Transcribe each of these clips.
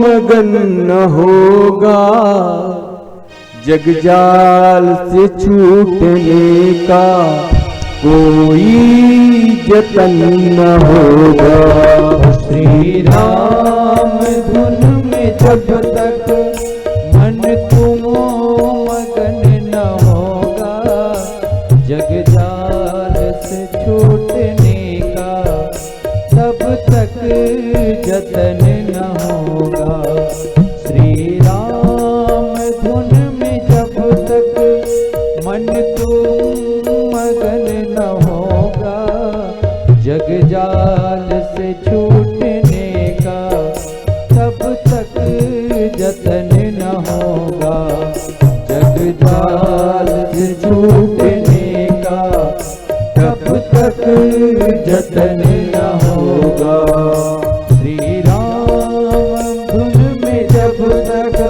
मगन न होगा, जगजाल से छूटने का कोई जतन न होगा। श्री राम धुन में जब तक मन तुम मगन न होगा, जगजाल से छूटने का तब तक जतन न होगा। श्री राम धुन में जब तक मन तुम मगन न होगा, जगजाल से छूटने का तब तक जतन न होगा। जगजाल से छूटने का तब तक जतन न होगा। श्री राम धुन में जब तक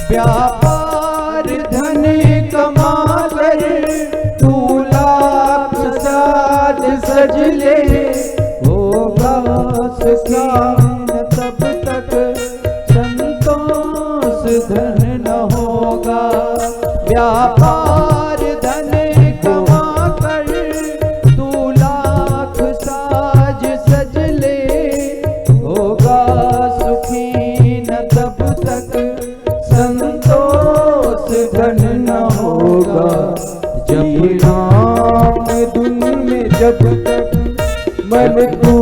व्यापार धन कमा कर तू लाख साज सज ले, होगा सुखान तब तक संतोष धन न होगा। व्यापार धन कमा कर तू लाख साज सज ले, होगा सुखी न तब तक संतोष धन न होगा। जब राम धुन में जब तक मन तू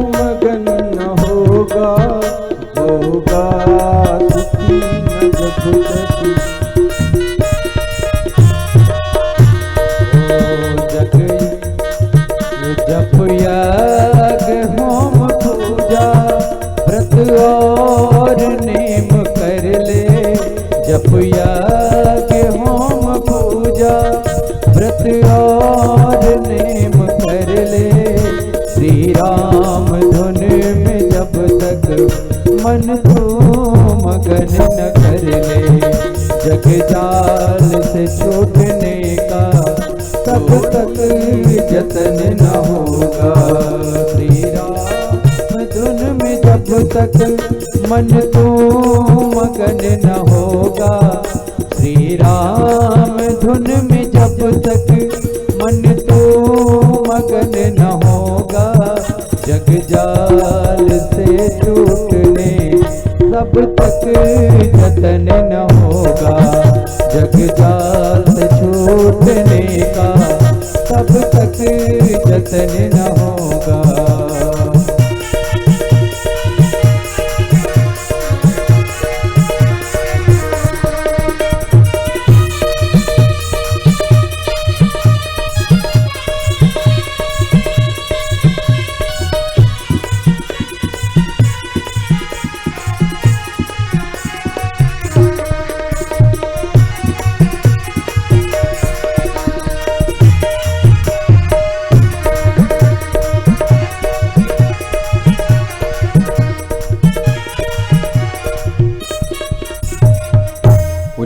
मगन न होगा, होगा सुखी न जब तक। जप यज्ञ होम पूजा व्रत और नेम कर ले, जप यज्ञ होम पूजा व्रत और नेम कर ले। श्री राम धुन में जब तक मन तू मगन न कर ले, जगजाल से छूटने का तब तक जतन न होगा। श्री राम धुन में जब तक मन तू मगन न होगा, श्री राम धुन में जब तक मन तू मगन न होगा, जगजाल से छूटने तब तक जतन न होगा। जगजाल से छूटने का तब तक जतन न होगा।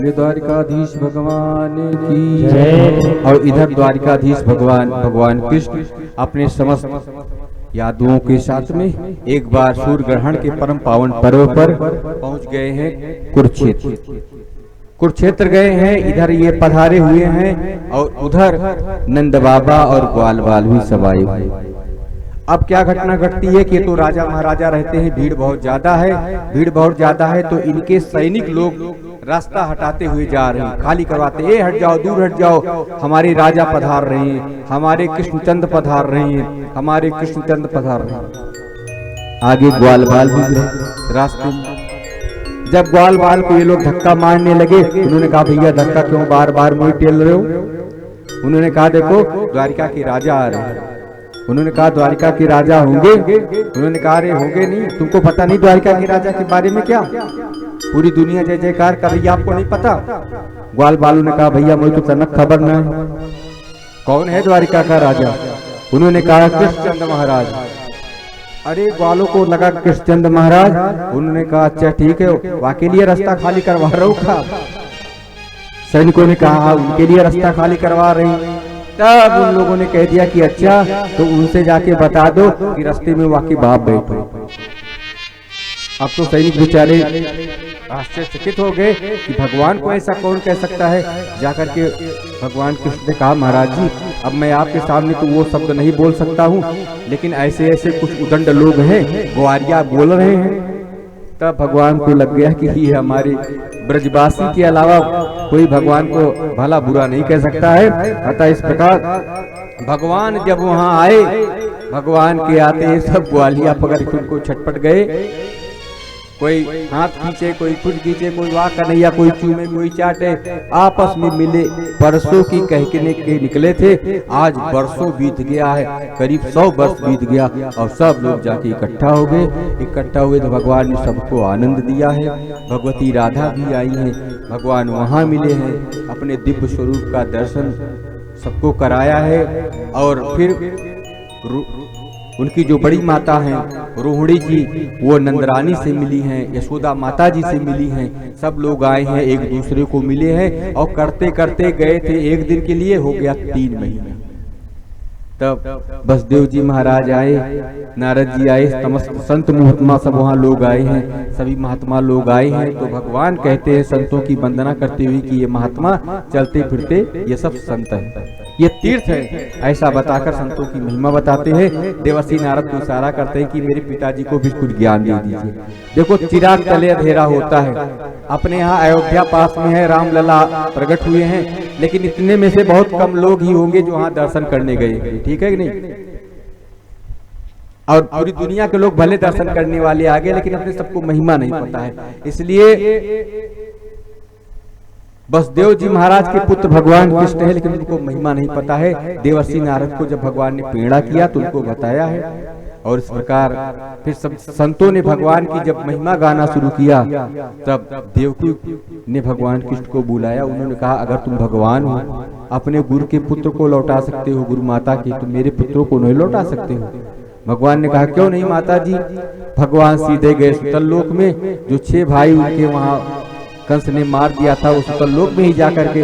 द्वारिकाधीश भगवान की जय। और इधर द्वारिकाधीश भगवान कृष्ण अपने समस्त यादवों के साथ में एक बार सूर्य ग्रहण के परम पावन पर्व पर पहुंच गए हैं कुरुक्षेत्र गए हैं। इधर ये पधारे हुए हैं और उधर नंद बाबा और ग्वाल बाल भी सब आए हुए। अब क्या घटना घटती है कि तो राजा महाराजा रहते हैं, भीड़ बहुत ज्यादा है तो इनके सैनिक लोग रास्ता हटाते हुए जा रहे हैं, खाली करवाते, ए हट जाओ, दूर हट जाओ, हमारे राजा पधार रहे हैं, हमारे कृष्णचंद्र पधार रहे हैं, हमारे कृष्णचंद्र पधार रहे हैं। आगे ग्वाल बाल भी रास्ते में जब ग्वाल बाल को ये लोग धक्का मारने लगे, उन्होंने कहा भैया धक्का क्यों बार बार मुझे टेल रहे हो। उन्होंने कहा देखो द्वारिका के राजा आ रहे हैं, उन्होंने कहा द्वारिका के राजा होंगे? उन्होंने कहा अरे होंगे नहीं, तुमको पता नहीं द्वारिका के राजा के बारे में? क्या पूरी दुनिया जय जयकार कर रही है, आपको नहीं पता? ग्वाल बालू ने कहा भैया मुझे तो तनक खबर न है, कौन है द्वारिका का राजा? उन्होंने कहा कृष्णचंद्र महाराज। अरे ग्वालों को लगा कृष्णचंद्र महाराज। उन्होंने कहा अच्छा ठीक है, वाकई लिए रास्ता खाली करवा रहा हूँ। सैनिकों ने कहा उनके लिए रास्ता खाली करवा रही। तब उन लोगों ने कह दिया कि अच्छा तो उनसे जाके बता दो कि रास्ते में वाकई बाप बैठो। अब तो सैनिक बेचारे आश्चर्यचकित हो गए कि भगवान को ऐसा कौन कह सकता है। जाकर के भगवान कृष्ण ने कहा महाराज जी अब मैं आपके सामने तो वो शब्द नहीं बोल सकता हूँ, लेकिन ऐसे ऐसे कुछ उदंड लोग हैं, ग्वारिया बोल रहे हैं। तब भगवान को लग गया कि ये हमारे ब्रजवासी के अलावा कोई भगवान को भला बुरा नहीं कह सकता है। अतः इस प्रकार भगवान जब वहां आए, भगवान के आते सब ग्वालिया पकड़ के उनको छटपट गए। कोई हाथ खींचे, कोई कुछ खींचे, कोई वाह कन्हैया, कोई चूमे, कोई चाटे, आपस में मिले। परसों की कहने के निकले थे, आज वर्षों बीत गया है, करीब 100 वर्ष बीत गया और सब लोग जाके इकट्ठा हो गए। इकट्ठा हुए तो भगवान ने सबको आनंद दिया है। भगवती राधा भी आई हैं, भगवान वहाँ मिले हैं, अपने दिव्य स्वरूप का दर्शन सबको कराया है। और फिर उनकी जो बड़ी माता हैं रोहिणी जी, वो नंदरानी से मिली हैं, यशोदा माता जी से मिली हैं। सब लोग आए हैं, एक दूसरे को मिले हैं और करते करते गए थे। एक दिन के लिए हो गया 3 महीने। तब बसदेव जी महाराज आए, नारद जी आए, समस्त संत महात्मा सब वहाँ लोग आए हैं, सभी महात्मा लोग आए हैं। तो भगवान कहते हैं संतों की वंदना करते हुए कि ये महात्मा चलते फिरते ये सब संत हैं, ये तीर्थ है, ऐसा बताकर संतों की महिमा बताते हैं। देवर्षि नारद को इशारा करते हैं कि मेरे पिताजी को भी कुछ ज्ञान दे दीजिए। देखो चिराग तले अंधेरा होता है। अपने यहाँ अयोध्या पास में है, रामलला प्रकट हुए हैं, लेकिन इतने में से बहुत कम लोग ही होंगे जो वहाँ दर्शन करने गए, ठीक है कि नहीं? और पूरी दुनिया के लोग भले दर्शन करने वाले आ गए, लेकिन अपने सबको महिमा नहीं पता है। इसलिए बसदेव जी महाराज के पुत्र भगवान कृष्ण है, लेकिन उनको महिमा नहीं पता है। देवर्षि नारद को जब भगवान ने प्रेरणा किया तो उनको बताया है। और इस प्रकार फिर सब संतों ने भगवान की जब महिमा गाना शुरू किया, तब देवकी ने भगवान कृष्ण को बुलाया। उन्होंने कहा अगर तुम भगवान हो, अपने गुरु के पुत्र को लौटा सकते हो, गुरु माता के, तो मेरे पुत्रों को नहीं लौटा सकते हो? भगवान ने कहा क्यों नहीं माता जी। भगवान सीधे गए सुतल लोक में। जो 6 भाई उनके वहाँ कंस ने मार दिया था, उस सुतल लोक में ही जाकर के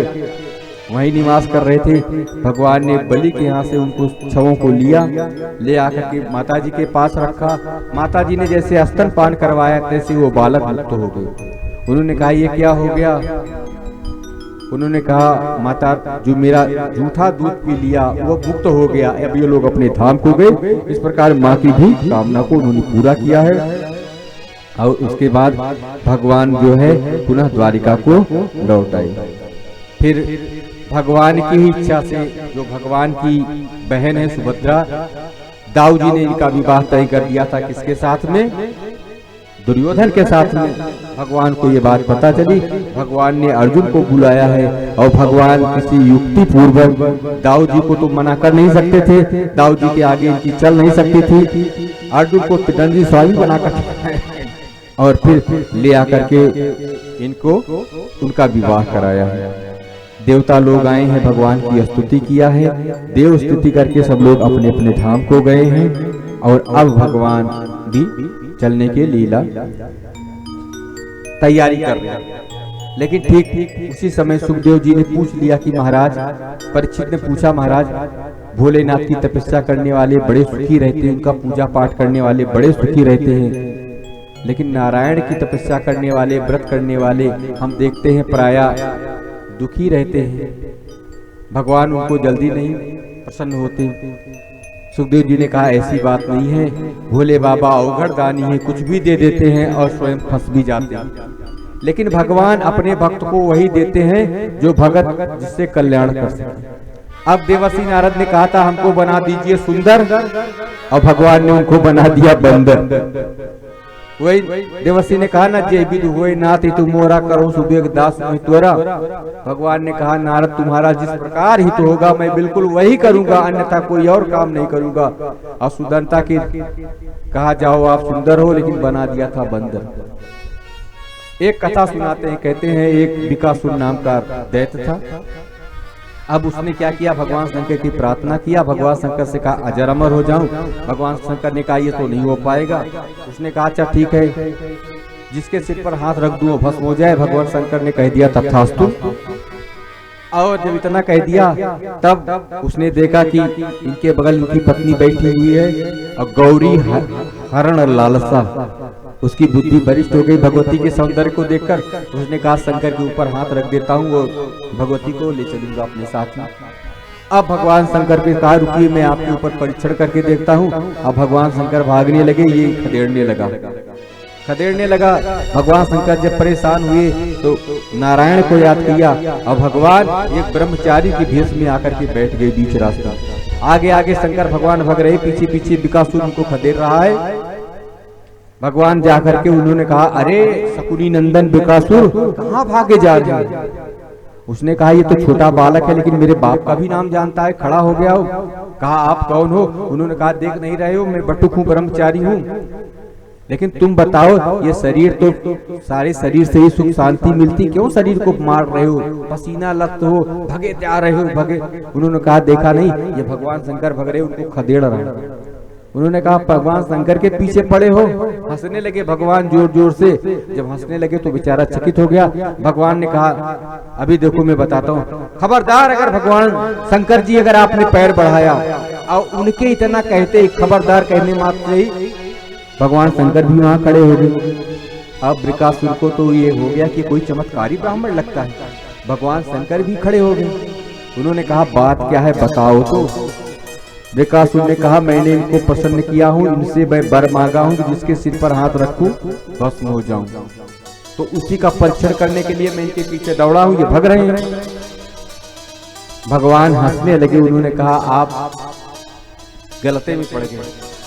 वहीं निवास कर रहे थे। भगवान ने बलि के यहाँ से उनको छवों को लिया, ले आकर के माता जी के पास रखा। माता जी ने जैसे स्तनपान करवाया तैसे वो बालक मुक्त हो गए। उन्होंने कहा ये क्या हो गया? उन्होंने कहा माता जो मेरा जूठा दूध पी लिया वो मुक्त हो गया, अब ये लोग अपने धाम को गए। इस प्रकार माँ की भी कामना को उन्होंने पूरा किया है। और उसके बाद भगवान जो है पुनः द्वारिका को लौट आए। फिर भगवान की ही इच्छा से जो भगवान की बहन है सुभद्रा, दाऊ जी ने इनका विवाह तय कर दिया था। किसके साथ में? दुर्योधन के साथ में। भगवान को ये बात पता चली, भगवान ने अर्जुन को बुलाया है और भगवान किसी युक्ति पूर्वक, दाऊ जी को तो मना कर नहीं सकते थे, दाऊ जी के आगे इनकी चल नहीं सकती थी, अर्जुन को त्रिदंडी स्वामी बनाकर और फिर ले आकर के इनको उनका विवाह कराया है। देवता लोग आए हैं, भगवान की स्तुति किया है, देव स्तुति करके सब लोग अपने अपने धाम को गए हैं। और अब भगवान भी चलने के लीला तैयारी कर रहे हैं। लेकिन ठीक उसी समय सुखदेव जी ने पूछ लिया कि महाराज, परीक्षित ने पूछा महाराज भोलेनाथ की तपस्या करने वाले बड़े सुखी रहते हैं, उनका पूजा पाठ करने वाले बड़े सुखी रहते हैं, लेकिन नारायण की तपस्या करने वाले, व्रत करने वाले हम देखते हैं प्रायः दुखी रहते हैं, भगवान उनको जल्दी नहीं प्रसन्न होते। सुखदेव जी ने कहा ऐसी बात नहीं है, भोले बाबा अवघड़ दानी है, कुछ भी दे देते हैं और स्वयं फंस भी जाते हैं, लेकिन भगवान अपने भक्त को वही देते हैं जो भगत जिससे कल्याण कर सके। अब देवर्षि नारद ने कहा था हमको बना दीजिए सुंदर, और भगवान ने उनको बना दिया बंदर। वही देवर्षि ने कहा ना, जे विदु होए नाथ तू मोरा करो सुबेग दास मोहि तोरा। भगवान ने कहा नारद तुम्हारा जिस प्रकार हित होगा मैं बिल्कुल वही करूंगा, अन्यथा कोई और काम नहीं करूंगा। और सुदंता की कहा जाओ आप सुंदर हो, लेकिन बना दिया था बंदर। एक कथा सुनाते हैं, कहते हैं एक बिकासुर नाम का दैत्य था। अब उसने क्या किया, भगवान शंकर की प्रार्थना किया, भगवान शंकर से कहा अजर अमर हो जाऊं। भगवान शंकर ने कहा ये तो नहीं हो पाएगा। उसने कहा अच्छा ठीक है, जिसके सिर पर हाथ रख दूं भस्म हो जाए। भगवान शंकर ने कह दिया तथास्तु। और जब इतना कह दिया तब उसने देखा कि इनके बगल इनकी पत्नी बैठी हुई है और गौरी हरण लालसा, उसकी बुद्धि वरिष्ठ हो गई भगवती के सौंदर्य को देखकर। उसने कहा शंकर के ऊपर हाथ रख देता हूँ और भगवती को ले चलूंगा अपने साथ में। अब भगवान शंकर के कहा रुकिए मैं आपके ऊपर परीक्षण करके देखता हूँ। अब भगवान शंकर भागने लगे, ये खदेड़ने लगा। भगवान शंकर जब परेशान हुए तो नारायण को याद किया और भगवान एक ब्रह्मचारी की भेष में आकर के बैठ गए बीच रास्ता। आगे आगे शंकर भगवान भाग रहे, पीछे पीछे बिकासुर उनको खदेड़ रहा है। भगवान जाकर के उन्होंने कहा अरे शकुनी नंदन बिकासुर कहाँ भागे जा रहे हैं। उसने कहा ये तो छोटा बालक है लेकिन मेरे बाप का भी नाम जानता है। खड़ा हो गया हो, कहा आप कौन हो। उन्होंने कहा देख नहीं रहे हो मैं बटुक हूँ, ब्रह्मचारी हूँ, लेकिन तुम बताओ ये शरीर तो सारे शरीर से ही सुख शांति मिलती, क्यों शरीर को मार रहे हो, पसीना लत हो, भगे जा रहे हो भगे। उन्होंने कहा देखा नहीं ये भगवान शंकर भग रहे, उनको खदेड़ रहे। उन्होंने कहा भगवान शंकर के पीछे पड़े हो। हंसने लगे भगवान जोर जोर से। जब हंसने लगे तो बेचारा चकित हो गया। भगवान ने कहा अभी देखो मैं बताता हूँ, खबरदार अगर भगवान शंकर जी अगर आपने पैर बढ़ाया और उनके इतना कहते खबरदार कहने मात्र ही भगवान शंकर भी वहां खड़े हो गए। अब बिकासुर को तो ये हो गया कि कोई चमत्कारी ब्राह्मण लगता है। भगवान शंकर भी खड़े हो गए। उन्होंने कहा बात क्या है बताओ तो। बिकासुर ने कहा मैंने इनको प्रसन्न किया हूँ, इनसे मैं वर मांगा हूँ कि जिसके सिर पर हाथ रखूं भस्म हो जाऊं। तो उसी का परीक्षण करने के लिए मैं इनके पीछे दौड़ा हूँ, ये भग रहे हैं। भगवान हंसने लगे। उन्होंने कहा आप गलती में पड़ गए।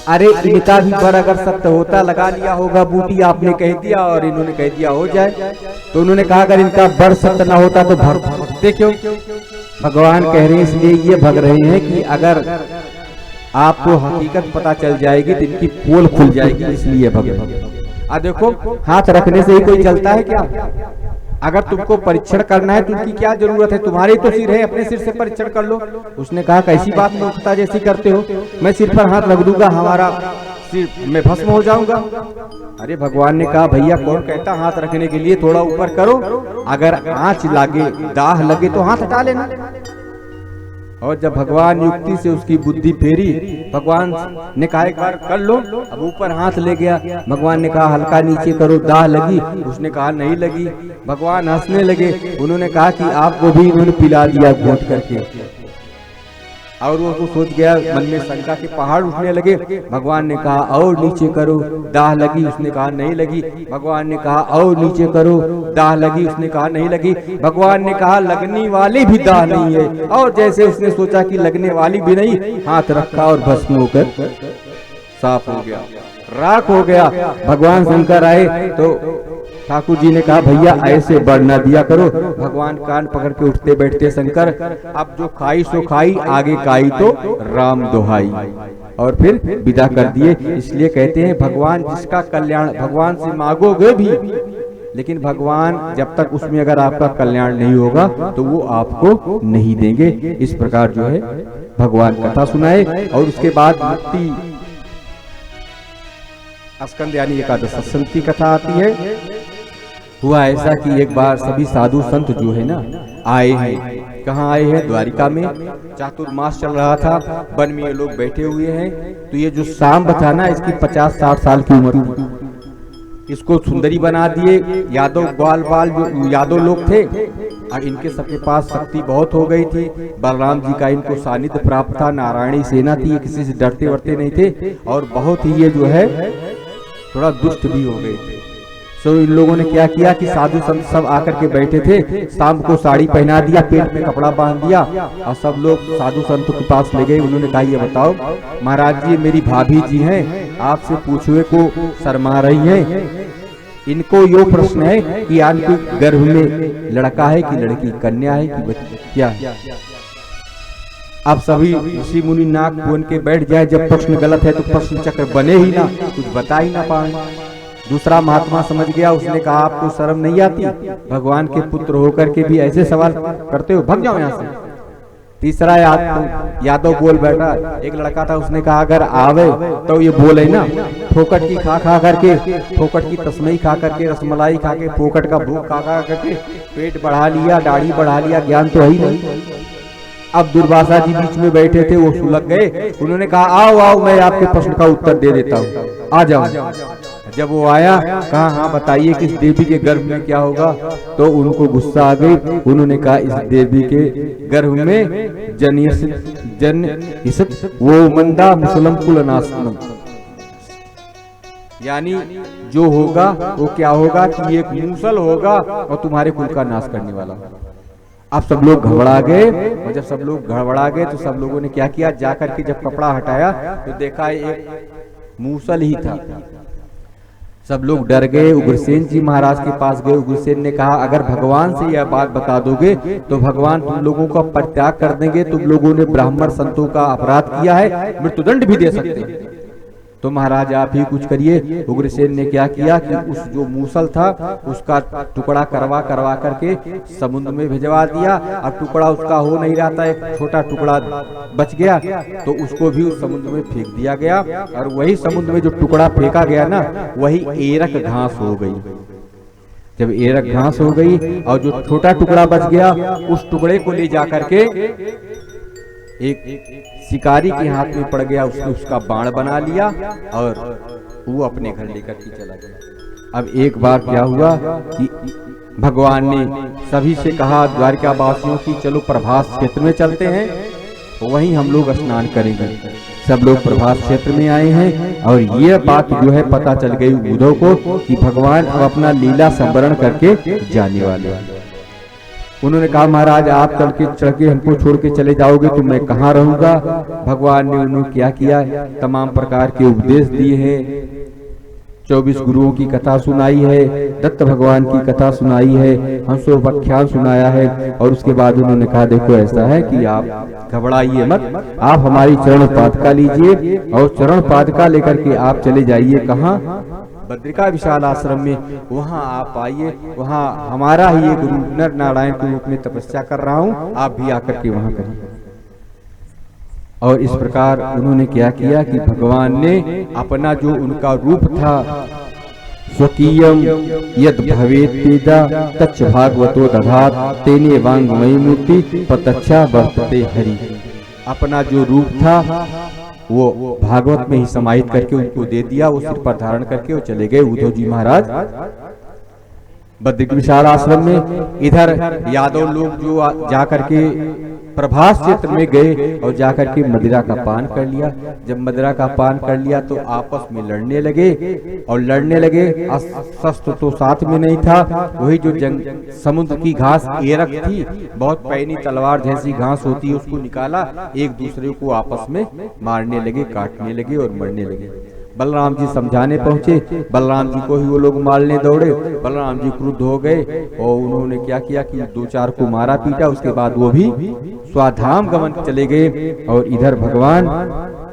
अरे इनका भी वर अगर सत्य होता लगा लिया होगा बूटी, आपने कह दिया और इन्होंने कह दिया हो जाए। तो उन्होंने कहा अगर इनका वर सत्य ना होता तो भगते क्यों। भगवान कह रहे हैं इसलिए ये भग रहे हैं कि अगर आपको हकीकत पता चल जाएगी तो इनकी पोल खुल जाएगी, इसलिए भग रहे। देखो हाथ रखने से ही कोई चलता है क्या। अगर तुमको परीक्षण करना है तो उनकी क्या जरूरत है, तुम्हारे तो सिर है, अपने सिर से परीक्षण कर लो। उसने कहा कैसी बात मूर्खता जैसी करते हो, मैं सिर पर हाथ रख दूंगा हमारा सिर मैं भस्म हो जाऊंगा। अरे भगवान ने कहा भैया कौन कहता हाथ रखने के लिए, थोड़ा ऊपर करो, अगर आंच लागे दाह लगे तो हाथ हटा लेना। और जब भगवान युक्ति से उसकी बुद्धि फेरी, भगवान ने कहा एक बार कर लो। अब ऊपर हाथ ले गया। भगवान ने कहा हल्का नीचे करो, दाह लगी। उसने कहा नहीं लगी। भगवान हंसने लगे। उन्होंने कहा कि आपको भी इन्होंने पिला दिया घोट करके। और वो तो सोच गया, मन में शंका के पहाड़ उठने लगे। भगवान ने कहा और नीचे करो, दाह लगी। उसने कहा नहीं लगी। भगवान ने कहा और नीचे करो, दाह लगी। उसने कहा नहीं लगी। भगवान ने कहा लगने वाली भी दाह नहीं है। और जैसे उसने सोचा कि लगने वाली भी नहीं, हाथ रखा और भस्म होकर साफ हो गया, राख हो गया। भगवान शंकर आए तो ठाकुर जी ने कहा भैया ऐसे बढ़ना दिया करो। भगवान कान पकड़ के उठते बैठते शंकर अब जो खाई सो खाई, आगे खाई तो राम दोहाई, और फिर विदा कर दिए। इसलिए कहते हैं भगवान जिसका कल्याण भगवान से मांगोगे भी, लेकिन भगवान जब तक उसमें अगर आपका कल्याण नहीं होगा तो वो आपको नहीं देंगे। इस प्रकार जो है भगवान कथा सुनाए। और उसके बाद मुक्ति स्कंद यानी एकादश स्कंद की कथा आती है। हुआ ऐसा कि एक बार सभी साधु संत जो है ना आए हैं। कहाँ आए हैं, द्वारिका में। चातुर्मास चल रहा था, वन में ये लोग बैठे हुए हैं। तो ये जो सांब था ना, इसकी 50-60 साल की उम्र थी। इसको सुंदरी बना दिए। यादव ग्वाल बाल जो यादव लोग थे, इनके सबके पास शक्ति बहुत हो गई थी। बलराम जी का इनको सानिध्य प्राप्त था, नारायणी सेना थी, किसी से डरते वरते नहीं थे। और बहुत ही ये जो है थोड़ा दुष्ट भी हो गए थे। तो इन लोगों ने क्या किया कि साधु संत सब आकर के बैठे थे। सांब को साड़ी पहना दिया, पेट में कपड़ा बांध दिया और सब लोग साधु संत के पास ले गए। उन्होंने कहा ये बताओ महाराज जी मेरी भाभी जी हैं आपसे पूछने को शर्मा रही हैं। इनको यो प्रश्न है कि आपके गर्भ में लड़का है कि लड़की, कन्या है कि क्या। आप सभी ऋषि मुनि नाक बन के बैठ जाए, जब प्रश्न गलत है तो प्रश्न चक्र बने ही ना, कुछ बता ही ना पाए। दूसरा महात्मा समझ गया, उसने कहा आपको शर्म नहीं आती, भगवान के पुत्र होकर के भी ऐसे सवाल करते हो, भाग जाओ यहाँ से। तीसरा यादव बोल बैठा, एक लड़का था, उसने कहा अगर आवे तो ये बोले ना, फोकट की खा खा करके, फोकट की तस्मई खा करके, रसमलाई खा के, फोकट का भूख खा खा करके पेट बढ़ा लिया, दाढ़ी बढ़ा लिया, ज्ञान तो है ही नहीं। अब दुर्वासा जी बीच में बैठे थे, वो सुलग गए। उन्होंने कहा आओ आओ, मैं आपके प्रश्न का उत्तर दे देता हूँ, आ जाओ। जब वो आया, कहा हाँ बताइए कि इस देवी के गर्भ में क्या होगा। तो उनको गुस्सा आ गई। उन्होंने कहा इस देवी के गर्भ में वो मंदा मुसलम कुलनाशनम, यानी जो होगा वो क्या होगा कि एक मूसल होगा और तुम्हारे कुल का नाश करने वाला। अब सब लोग घबरा गए, और जब सब लोग घबरा गए तो सब लोगों ने क्या किया, जाकर के जब कपड़ा हटाया तो देखा एक मूसल ही था। सब लोग डर गए, उग्रसेन जी महाराज के पास गए। उग्रसेन ने कहा अगर भगवान से यह बात बता दोगे तो भगवान तुम लोगों का परित्याग कर देंगे, तुम लोगों ने ब्राह्मण संतों का अपराध किया है, मृत्युदंड भी दे सकते हैं, तो महाराज आप ही कुछ करिए। उग्रसेन ने क्या किया कि उस जो मूसल था उसका टुकड़ा करवा करके समुद्र में भिजवा दिया। अब टुकड़ा उसका हो नहीं रहा था, एक छोटा टुकड़ा बच गया, तो उसको भी उस समुद्र में फेंक दिया गया। और वही समुद्र में जो टुकड़ा फेंका गया ना, वही एरक घास हो गई। जब एरक घास हो गई और जो छोटा टुकड़ा बच गया, उस टुकड़े को ले जा करके एक शिकारी के हाथ में पड़ गया। उसने उसका बाण बना लिया और वो अपने घर लेकर के चला गया। अब एक बार क्या हुआ कि भगवान ने सभी से कहा द्वारिका वासियों की चलो प्रभास क्षेत्र में चलते हैं, वहीं हम लोग स्नान करेंगे। सब लोग प्रभास क्षेत्र में आए हैं और ये बात जो है पता चल गई उद्धव को कि भगवान अब अपना लीला संवरण करके जाने वाले हैं। उन्होंने कहा महाराज आप चढ़ के हमको छोड़ के चले जाओगे तो मैं कहाँ रहूंगा। भगवान ने उन्होंने क्या किया, तमाम प्रकार के उपदेश दिए हैं, 24 गुरुओं की कथा सुनाई है, दत्त भगवान की कथा सुनाई है, हंसोपाख्यान सुनाया है। और उसके बाद उन्होंने कहा देखो ऐसा है कि आप घबराइए मत, आप हमारी चरण पादुका लीजिए और चरण पादुका लेकर के आप चले जाइए कहाँ, बद्रिका विशाल आश्रम में, वहां आप आइए, वहां हमारा ही एक रूप नर नारायण के रूप में तपस्या कर रहा हूं, आप भी आकर के वहां करिए। और इस प्रकार उन्होंने क्या किया कि भगवान ने अपना जो उनका रूप था, स्वकीयम यद भवेत तेजा तच्च भागवतो दधात तेने वांगमयी मूर्ति प्रत्यक्षा वर्तते हरि, अपना जो रूप था वो भागवत में ही समाहित करके उनको दे दिया। वो सिर पर धारण करके वो चले गए उद्धव जी महाराज बद्रिका विशाल आश्रम में। इधर यादव लोग जो जाकर के प्रभास क्षेत्र में गए और जाकर के मदिरा का पान कर लिया। जब मदिरा का पान कर लिया तो आपस में लड़ने लगे और लड़ने लगे। शस्त्र तो साथ में नहीं था, वही जो समुद्र की घास एरक थी, बहुत पैनी तलवार जैसी घास होती है, उसको निकाला, एक दूसरे को आपस में मारने लगे, काटने लगे और मरने लगे। बलराम जी समझाने पहुंचे, बलराम जी को ही वो लोग मारने दौड़े। बलराम जी क्रुद्ध हो गए और उन्होंने क्या किया कि 2-4 को मारा पीटा। उसके बाद वो भी स्वाधाम गमन चले गए। और इधर भगवान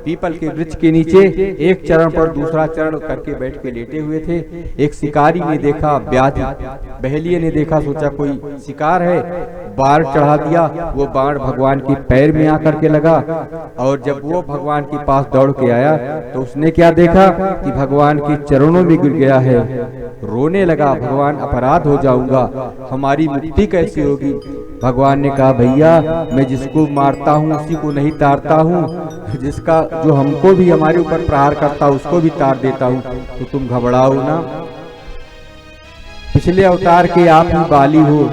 पीपल के वृक्ष के नीचे एक चरण पर दूसरा चरण करके बैठ के लेटे हुए थे। एक शिकारी ने देखा, व्याधि बहेलिये ने देखा, सोचा कोई शिकार है, बाण चढ़ा दिया। वो बाण भगवान के पैर में आकर के लगा और जब वो भगवान के पास दौड़ के आया तो उसने क्या देखा कि भगवान के चरणों में गिर गया है, रोने लगा, भगवान अपराध हो जाऊंगा, हमारी मुक्ति कैसी होगी। भगवान ने कहा भैया मैं जिसको मारता हूँ उसी को नहीं तारता हूँ, जिसका जो हमको भी हमारे ऊपर प्रहार करता उसको भी तार देता हूँ, तो तुम घबराओ ना। पिछले अवतार के आप ही बाली हो,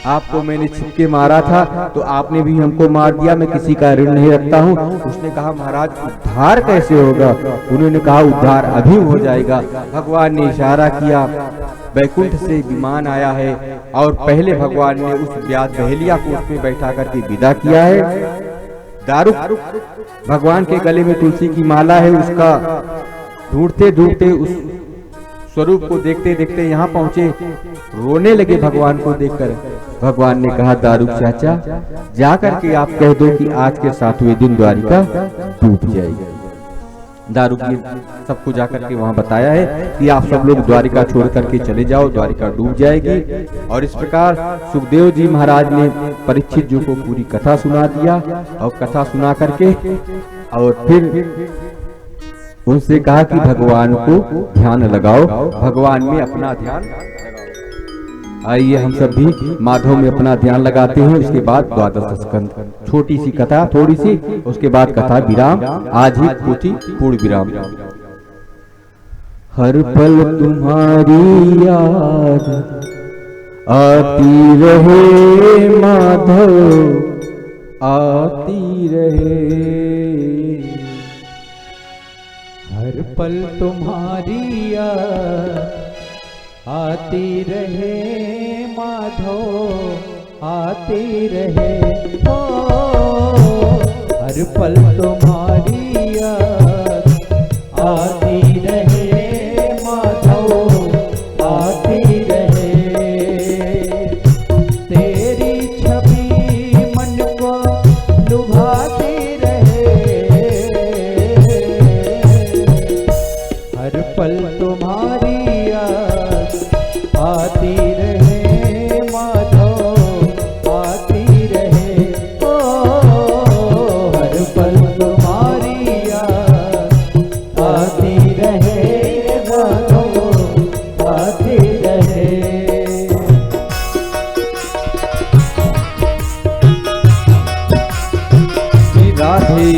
आपको मैंने छिपके मारा था तो आपने भी हमको मार दिया, मैं किसी का ऋण नहीं रखता हूँ। उसने कहा महाराज उद्धार कैसे होगा। उन्होंने कहा उद्धार अभी हो जाएगा। भगवान ने इशारा किया, बैकुंठ से विमान आया है और पहले भगवान ने उस बहेलिया को उसमें बैठा करके विदा किया है। दारुक भगवान के गले में तुलसी की माला है, उसका ढूंढते ढूंढते उस स्वरूप को देखते देखते यहाँ पहुंचे, रोने लगे भगवान को देखकर। भगवान ने कहा, दारुक चाचा, जाकर के आप कह दो कि आज के 7वें दिन द्वारिका डूब जाएगी। दारुक ने सबको जाकर के वहां बताया है कि आप सब लोग द्वारिका छोड़ करके चले जाओ, द्वारिका डूब जाएगी। और इस प्रकार सुखदेव जी महाराज ने परीक्षित जी को पूरी कथा सुना दिया, और कथा सुना करके और फिर उनसे कहा कि भगवान को ध्यान लगाओ, भगवान में अपना ध्यान लगाओ। आइए हम सब भी माधव में अपना ध्यान लगाते हैं। उसके बाद द्वादश स्कंद, छोटी सी कथा थोड़ी सी, उसके बाद कथा विराम। आज ही पोथी पूर्ण विराम। हर पल तुम्हारी याद आती रहे माधव, आती रहे। हर पल तुम्हारी याद आती रहे माधव, आती रहे। ओ हर पल तुम्हारी याद आती रहे माधव, आती रहे। तेरी छवि मन को लुभाती रहे। हर पल तुम्हारी आती रहे माधव, आती रहे। ओ हर पल तुम्हारी याद आती रहे माधव, आती रहे। राधे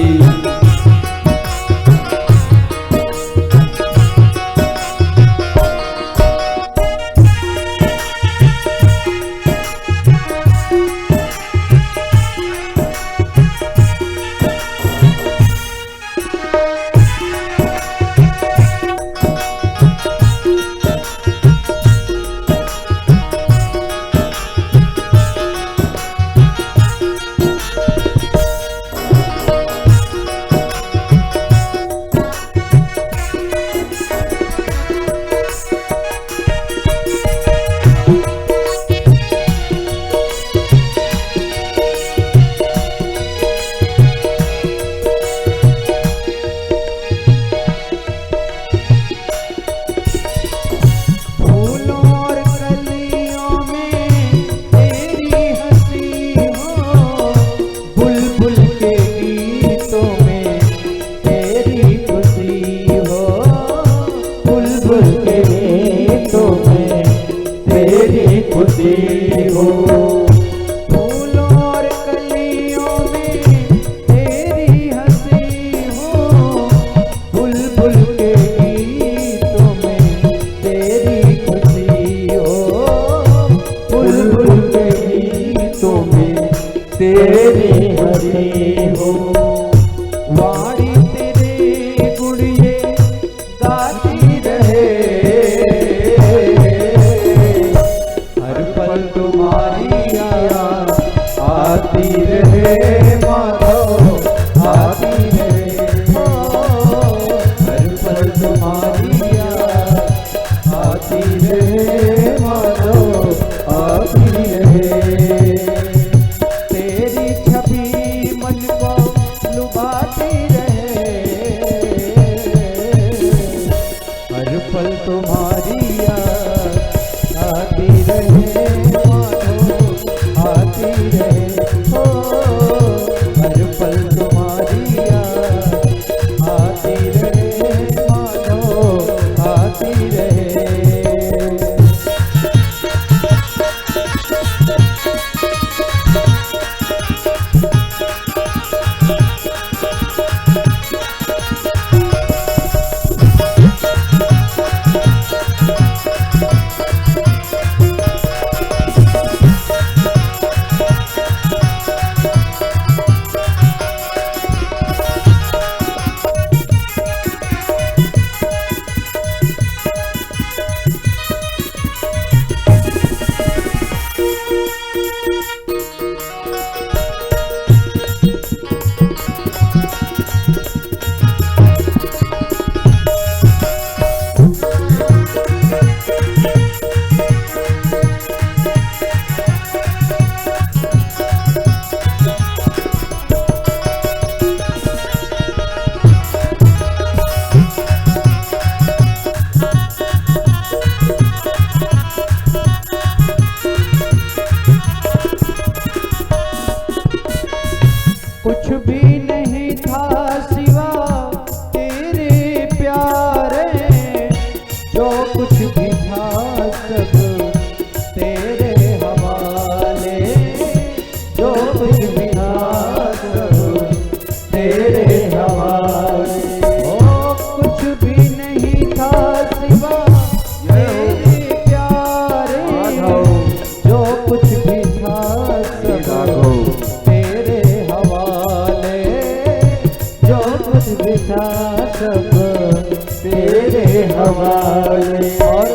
तेरे हवाले। और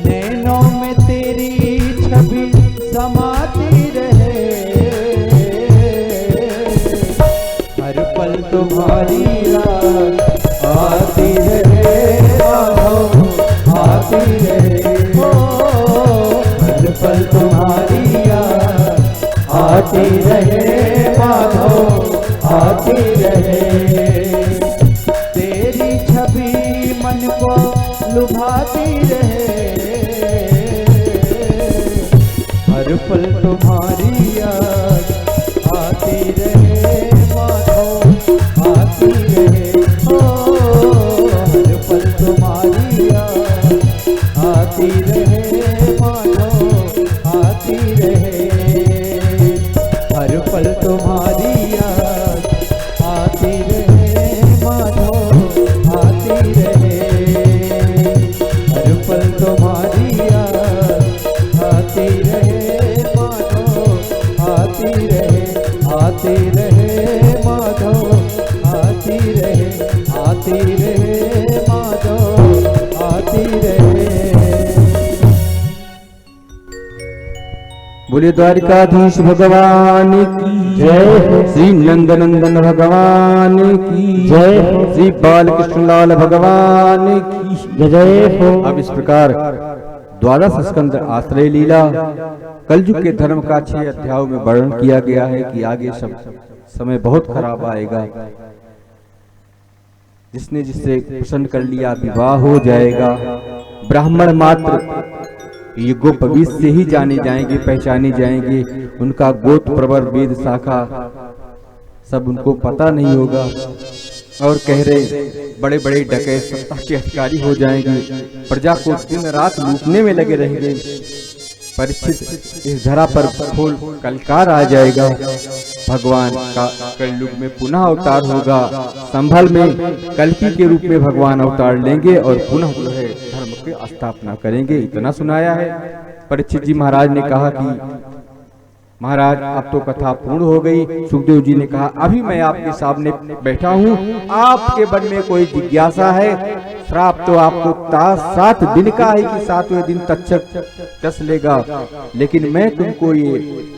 नैनों में तेरी छवि समाती रहे, हर पल तुम्हारी याद आती रहे माधव, आती रहे हो, हर पल तुम्हारी याद आती रहे माधव, आती रहे। तेरी छवि मन को लुभाती रहे, हर पल तुम्हारी याद आती रहे माधव, आती रहे हो, हर पल तुम्हारी याद आती रहे माधव, आती रहे, हर पल तुम्हारी याद आती रहे माधव, आती रहे, हर पल तुम्हारी याद आती रहे माधव, आती रहे, आती रहे माधव, आती रहे, आती रहे माधव, आती रहे। बोले द्वारिकाधीश भगवान की जय, श्री नंदनंदन भगवान की जय, श्री बालकृष्ण लाल भगवान की जय हो। अब इस प्रकार द्वादश स्कंद आश्रय लीला कलयुग के धर्म का 6 अध्यायों में वर्णन किया गया है कि आगे सब समय बहुत खराब आएगा, जिसने जिससे प्रसन्न कर लिया विवाह हो जाएगा। ब्राह्मण मात्र ये गोपवीत से ही जाने जाएंगे, पहचाने जाएंगे, उनका गोत्र प्रवर वेद शाखा सब उनको पता नहीं होगा। और कह रहे बड़े बड़े डकैत सत्ता के अधिकारी हो जाएंगे, प्रजा को दिन रात लूटने में लगे रहेंगे। परीक्षित इस धरा पर फूल कलकार आ जाएगा, भगवान का कलयुग में पुनः अवतार होगा। संभल में कल्की के रूप में भगवान अवतार लेंगे और पुनः जो है धर्म की स्थापना करेंगे। इतना सुनाया है। परीक्षित जी महाराज ने कहा कि महाराज अब तो कथा पूर्ण हो गई। सुखदेव जी ने कहा अभी मैं आपके सामने बैठा हूँ, आपके मन में कोई जिज्ञासा है? श्राप तो आपको 7 दिन का है कि 7वें दिन तक्षक डस लेगा, लेकिन मैं तुमको ये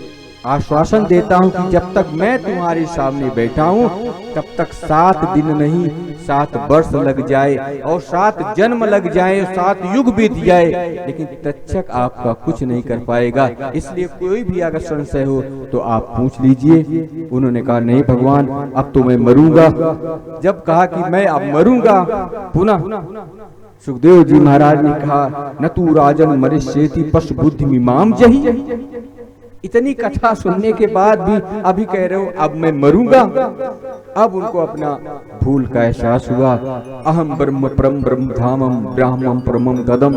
आश्वासन देता हूँ कि जब तक मैं तुम्हारे सामने बैठा हूँ तब तक 7 दिन नहीं 7 वर्ष लग जाए और 7 जन्म लग जाए, 7 युग बीत जाए, लेकिन तक्षक आपका कुछ नहीं कर पाएगा। इसलिए कोई भी अगर संशय हो तो आप पूछ लीजिए। उन्होंने कहा नहीं भगवान अब तो मैं मरूंगा। जब कहा कि मैं अब मरूंगा, पुनः सुखदेव जी महाराज ने कहा न तू राजन मरिष्येति पशु बुद्धि मीमाम जही। इतनी कथा सुनने के बाद भी अभी कह रहे हो अब मैं मरूंगा। अब उनको अपना भूल का एहसास हुआ। अहम ब्रह्म परम ब्रह्म धामम ब्राह्मणम परमम ददम,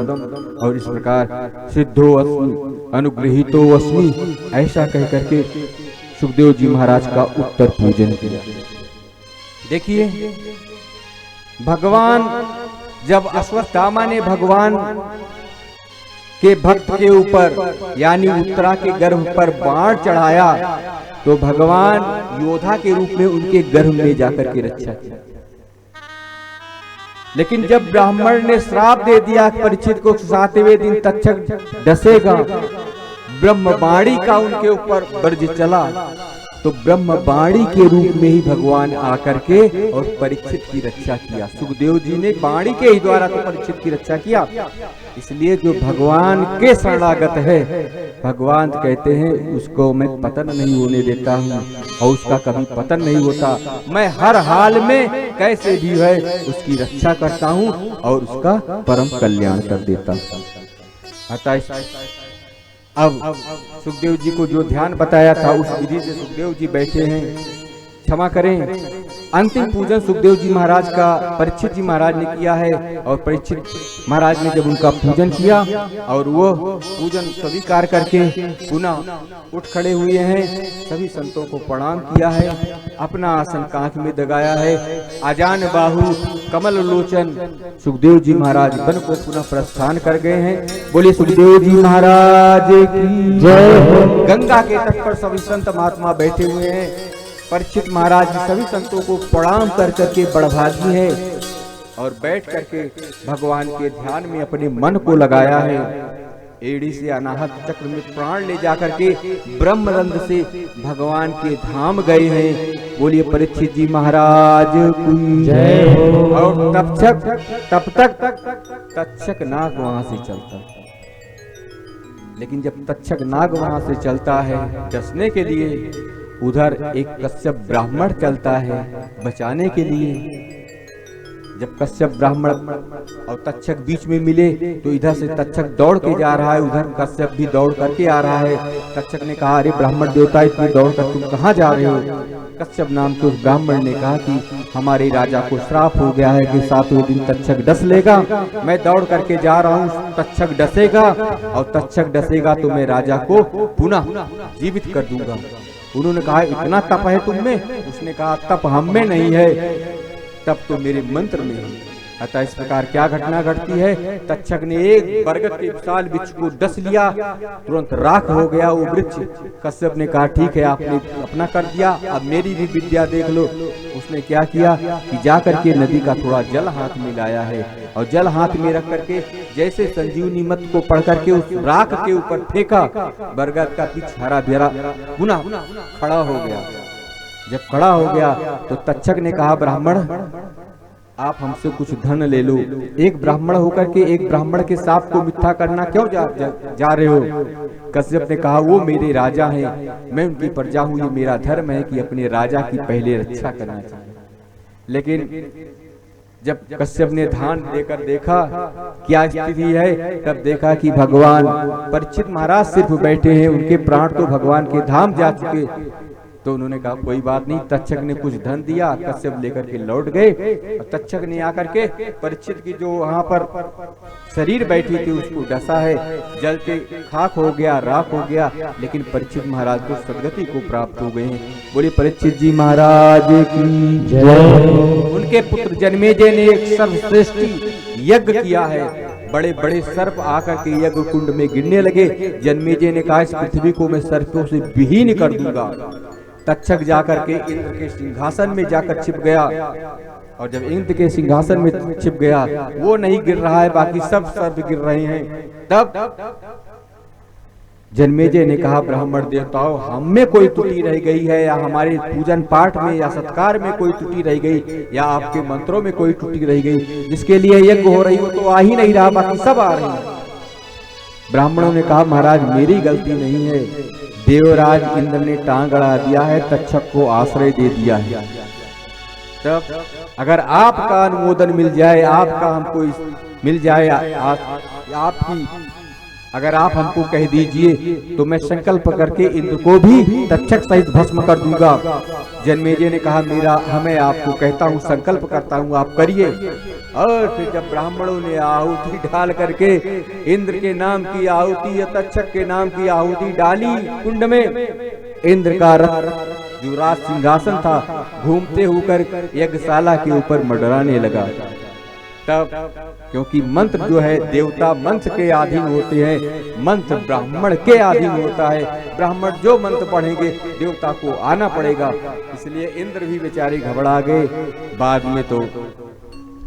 और इस प्रकार सिद्धो अस्मि अनुग्रहीतो अस्मि, ऐसा कह करके सुखदेव जी महाराज का उत्तर पूजन किया। देखिए भगवान जब अश्वत्थामा ने भगवान के भक्त के ऊपर यानी उत्तरा के गर्भ पर बाण चढ़ाया तो भगवान योद्धा के रूप में उनके गर्भ में जाकर के रक्षा किया। लेकिन जब ब्राह्मण ने श्राप दे दिया परीक्षित को 7वें दिन तक्षक डसेगा, ब्रह्मवाणी का उनके ऊपर वर्ज चला, तो ब्रह्मवाणी के रूप में ही भगवान आकर के और परीक्षित की रक्षा किया। सुखदेव जी ने वाणी के ही द्वारा तो परीक्षित की रक्षा किया। इसलिए जो भगवान के शरणागत है, भगवान कहते हैं उसको मैं पतन नहीं होने देता हूँ और उसका कभी पतन नहीं होता। मैं हर हाल में कैसे भी है उसकी रक्षा करता हूँ और उसका परम कल्याण कर देता हूँ। अतः अब सुखदेव जी को जो ध्यान बताया था उस विधि से सुखदेव जी बैठे हैं। क्षमा करें, अंतिम पूजन सुखदेव जी महाराज का परीक्षित जी महाराज ने किया है और परीक्षित महाराज ने जब उनका पूजन किया और वो पूजन स्वीकार करके पुनः उठ खड़े हुए हैं, सभी संतों को प्रणाम किया है, अपना आसन कांख में दगाया है। आजान बाहु कमल लोचन सुखदेव जी महाराज वन को पुनः प्रस्थान कर गए हैं। बोले सुखदेव जी महाराज की जय। गंगा के तट पर सभी संत महात्मा बैठे हुए हैं। परीक्षित महाराज जी सभी संतों को प्रणाम कर करके बड़भागी है। और बैठ करके भगवान के ध्यान में अपने मन को लगाया है। एड़ी से अनाहत चक्र में प्राण ले जाकर के ब्रह्मरंध्र से भगवान के धाम गए हैं। बोलिए परीक्षित जी महाराज की जय हो। और तब तक तक्षक नाग वहां से चलता, लेकिन जब तक्षक नाग वहां से चलता है डसने के लिए, उधर एक कश्यप ब्राह्मण चलता है बचाने के लिए। जब कश्यप ब्राह्मण और तक्षक बीच में मिले तो इधर से तक्षक दौड़ के जा रहा है, उधर कश्यप भी दौड़ करके आ रहा है। तक्षक ने कहा, अरे ब्राह्मण देवता, इतनी दौड़ कर तुम कहाँ जा रहे हो? कश्यप नाम के उस ब्राह्मण ने कहा कि हमारे राजा को श्राप हो गया है कि 7वें दिन तक्षक डस लेगा। मैं दौड़ करके जा रहा हूँ, तक्षक डसेगा और तक्षक डसेगा तो मैं राजा को पुनः जीवित कर दूंगा। उन्होंने कहा, इतना तप है तुम में? उसने कहा, तप हम में नहीं है, तब तो मेरे मंत्र में है। अतः इस प्रकार क्या घटना घटती है, तक्षक ने एक बरगद के विशाल वृक्ष को डस लिया, तुरंत राख हो गया वो वृक्ष। कश्यप ने कहा, ठीक है आपने अपना कर दिया, अब मेरी भी विद्या देख लो। उसने क्या किया कि जाकर के नदी का थोड़ा जल हाथ में लाया है और जल हाथ में रख करके जैसे संजीवनी मंत्र को पढ़ करके उस राख के ऊपर फेंका, बरगद का वृक्ष हरा भरा पुनः खड़ा हो गया। जब खड़ा हो गया तो तक्षक ने कहा, ब्राह्मण आप हमसे कुछ धन ले लो। एक ब्राह्मण होकर के एक ब्राह्मण के साप को मिथ्या करना क्यों जा रहे हो? कश्यप ने कहा, वो मेरे राजा हैं, मैं उनकी प्रजा हूँ, ये मेरा धर्म है कि अपने राजा की पहले रक्षा करना चाहिए। लेकिन जब कश्यप ने ध्यान देकर देखा क्या स्थिति है, तब देखा कि भगवान परीक्षित महाराज सिर्फ बैठे हैं, उनके प्राण तो भगवान के धाम जा चुके। तो उन्होंने कहा, कोई बात नहीं। तक्षक ने कुछ धन दिया, कश्यप लेकर के लौट गए। और तक्षक ने आकर के परीक्षित की जो वहां पर शरीर बैठी थी उसको डसा है, जल के खाक हो गया, राख हो गया, लेकिन परीक्षित महाराज को सदगति को प्राप्त हो गए हैं। बोले परीक्षित जी महाराज की जय। उनके पुत्र जन्मेजय ने एक सर्वश्रेष्ठ यज्ञ किया है। बड़े बड़े सर्प आकर के यज्ञ कुंड में गिरने लगे। जन्मेजय ने कहा, इस पृथ्वी को मैं सर्पों से विहीन कर दूंगा। तक्षक जाकर के इंद्र के सिंहासन में जाकर छिप गया, और जब इंद्र के सिंहासन में छिप गया, वो नहीं गिर रहा है, बाकी सब सर्प गिर रहे हैं। तब जन्मेजय ने कहा, ब्राह्मण देवताओं, हम में कोई त्रुटि रह गई है, या हमारे पूजन पाठ में या सत्कार में कोई त्रुटि रह गई, या आपके मंत्रों में कोई त्रुटि रह गई, जिसके लिए यज्ञ हो रही हो तो आ ही नहीं रहा, बाकी सब आ रहे हैं। ब्राह्मणों ने कहा, महाराज मेरी गलती नहीं है, देवराज इंद्र ने टांग अड़ा दिया है, तक्षक को आश्रय दे दिया है। तब अगर आपका अनुमोदन मिल जाए, आपका हमको मिल जाए, आपकी अगर आप हमको कह दीजिए तो मैं संकल्प करके इंद्र को भी तक्षक सहित भस्म कर दूंगा। जन्मेजय ने कहा, मैं आपको कहता हूँ, संकल्प करता हूँ, आप करिए। और फिर जब ब्राह्मणों ने आहुति डाल करके इंद्र के नाम की आहुति या तक्षक के नाम की आहुति डाली कुंड में, इंद्र का रथ जो राज सिंहासन था घूमते होकर यज्ञशाला के ऊपर मंडराने लगा। तब क्योंकि मंत्र जो है देवता मंत्र के अधीन होते हैं, मंत्र ब्राह्मण के अधीन होता है, ब्राह्मण जो मंत्र पढ़ेंगे देवता को आना पड़ेगा। इसलिए इंद्र भी बेचारे घबरा गए। बाद में तो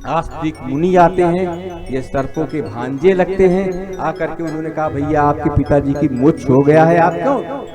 आस्तिक मुनि आते हैं, ये सर्पों के भांजे लगते हैं। आकर के उन्होंने कहा, भैया आपके पिताजी की मूछ हो गया है, आप क्यों?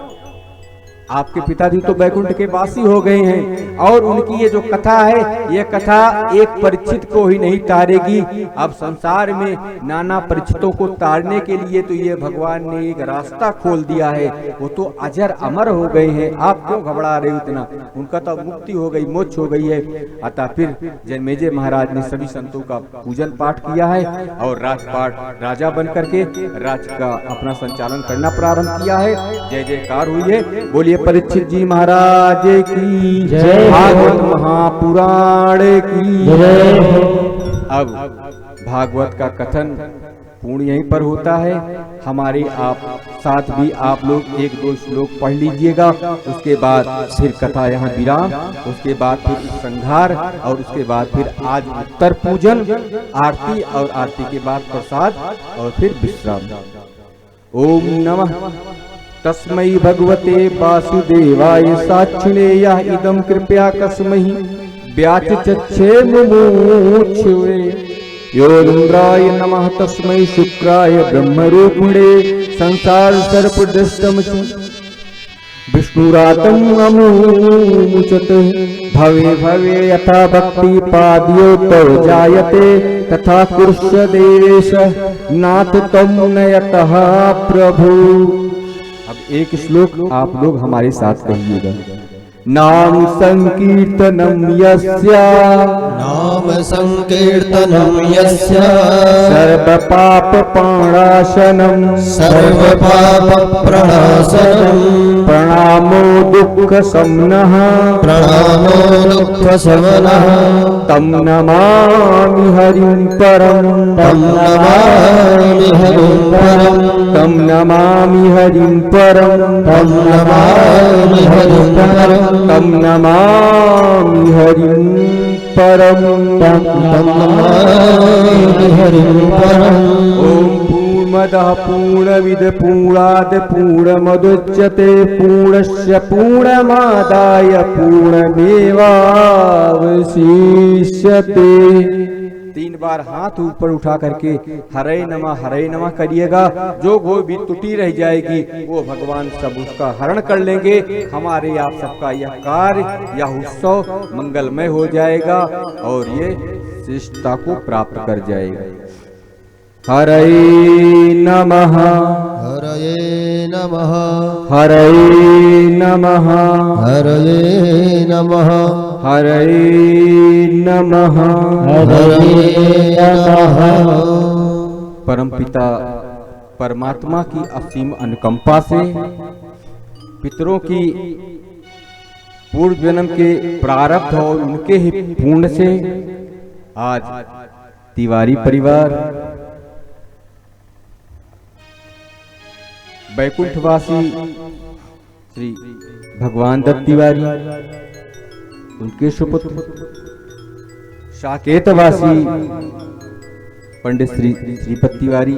आपके पिताजी तो बैकुंठ के वासी हो गए हैं, और उनकी ये जो कथा है, ये कथा एक परीक्षित को ही नहीं तारेगी। अब संसार में नाना परीक्षितों को तारने के लिए तो ये भगवान ने एक रास्ता खोल दिया है, वो तो अजर अमर हो गए हैं। आप क्यों घबरा रहे हो इतना? उनका तो मुक्ति हो गई, मोक्ष हो गई है। अतः फिर जन्मेजय महाराज ने सभी संतों का पूजन पाठ किया है और राजपाट राजा बन करके राज्य का अपना संचालन करना प्रारंभ किया है। जय जयकार हुई है। बोलिए परीक्षित जी महाराज की जय, भागवत महापुराण की जय। अब भागवत का कथन पूर्ण यहीं पर होता है। हमारे आप साथ भी आप लोग एक दो श्लोक पढ़ लीजिएगा, उसके बाद फिर कथा यहाँ विराम, उसके बाद फिर संहार, और उसके बाद फिर आज उत्तर पूजन, आरती, और आरती के बाद प्रसाद, और फिर विश्राम। ओम नमः तस्मै भगवते वासुदेवाय साक्षिणेयः इदं कृपया कस्मै व्याचचक्षे मुमुक्षुवे। यो रुद्राय नमः तस्मै शुक्राय ब्रह्मरूपिणे संसार सर्पदृष्टम च विष्णुरातं अमुमुचते। भवे भवे यथा भक्ति पाद्यो तव जायते तथा कुरुष्व देश नाथ तम नयतः प्रभु। अब एक श्लोक आप लोग हमारे साथ कहिएगा। नाम संकीर्तनम यस्य नाम संकीर्तनम यस्य सर्व पाप प्रणाशनम सर्व पाप प्रणाशनम प्रणामो दुःख समनः प्रणामो दुःख शमनः तम नमामि हरिं परम तम नमामि हरिं परम तम नमामि हरिं परम तम नमामि हरिं परम तम नमामि हरिं परम तम नमामि हरिं परम। ओम पूर्णमदः पूर्णमिदं पूर्णात् पूर्णमुदच्यते पूर्णस्य पूर्णमादाय पूर्णमेवावशिष्यते। 3 बार हाथ ऊपर उठा करके हरे नमः करिएगा। जो कोई भी त्रुटि रह जाएगी वो भगवान सब उसका हरण कर लेंगे। हमारे आप सबका यह कार्य यह उत्सव मंगलमय हो जाएगा और ये श्रेष्ठता को प्राप्त कर जाएगा। हरे नमः हरये नमः हरे नमः हरये नमः हरे नमः हरये नमः। परमपिता परमात्मा की असीम अनुकंपा से पितरों की पूर्व जन्म के प्रारब्ध और उनके ही पुण्य से आज तिवारी परिवार बैकुंठवासी श्री भगवान दत्त तिवारी, उनके सुपुत्र साकेतवासी पंडित श्रीपत तिवारी,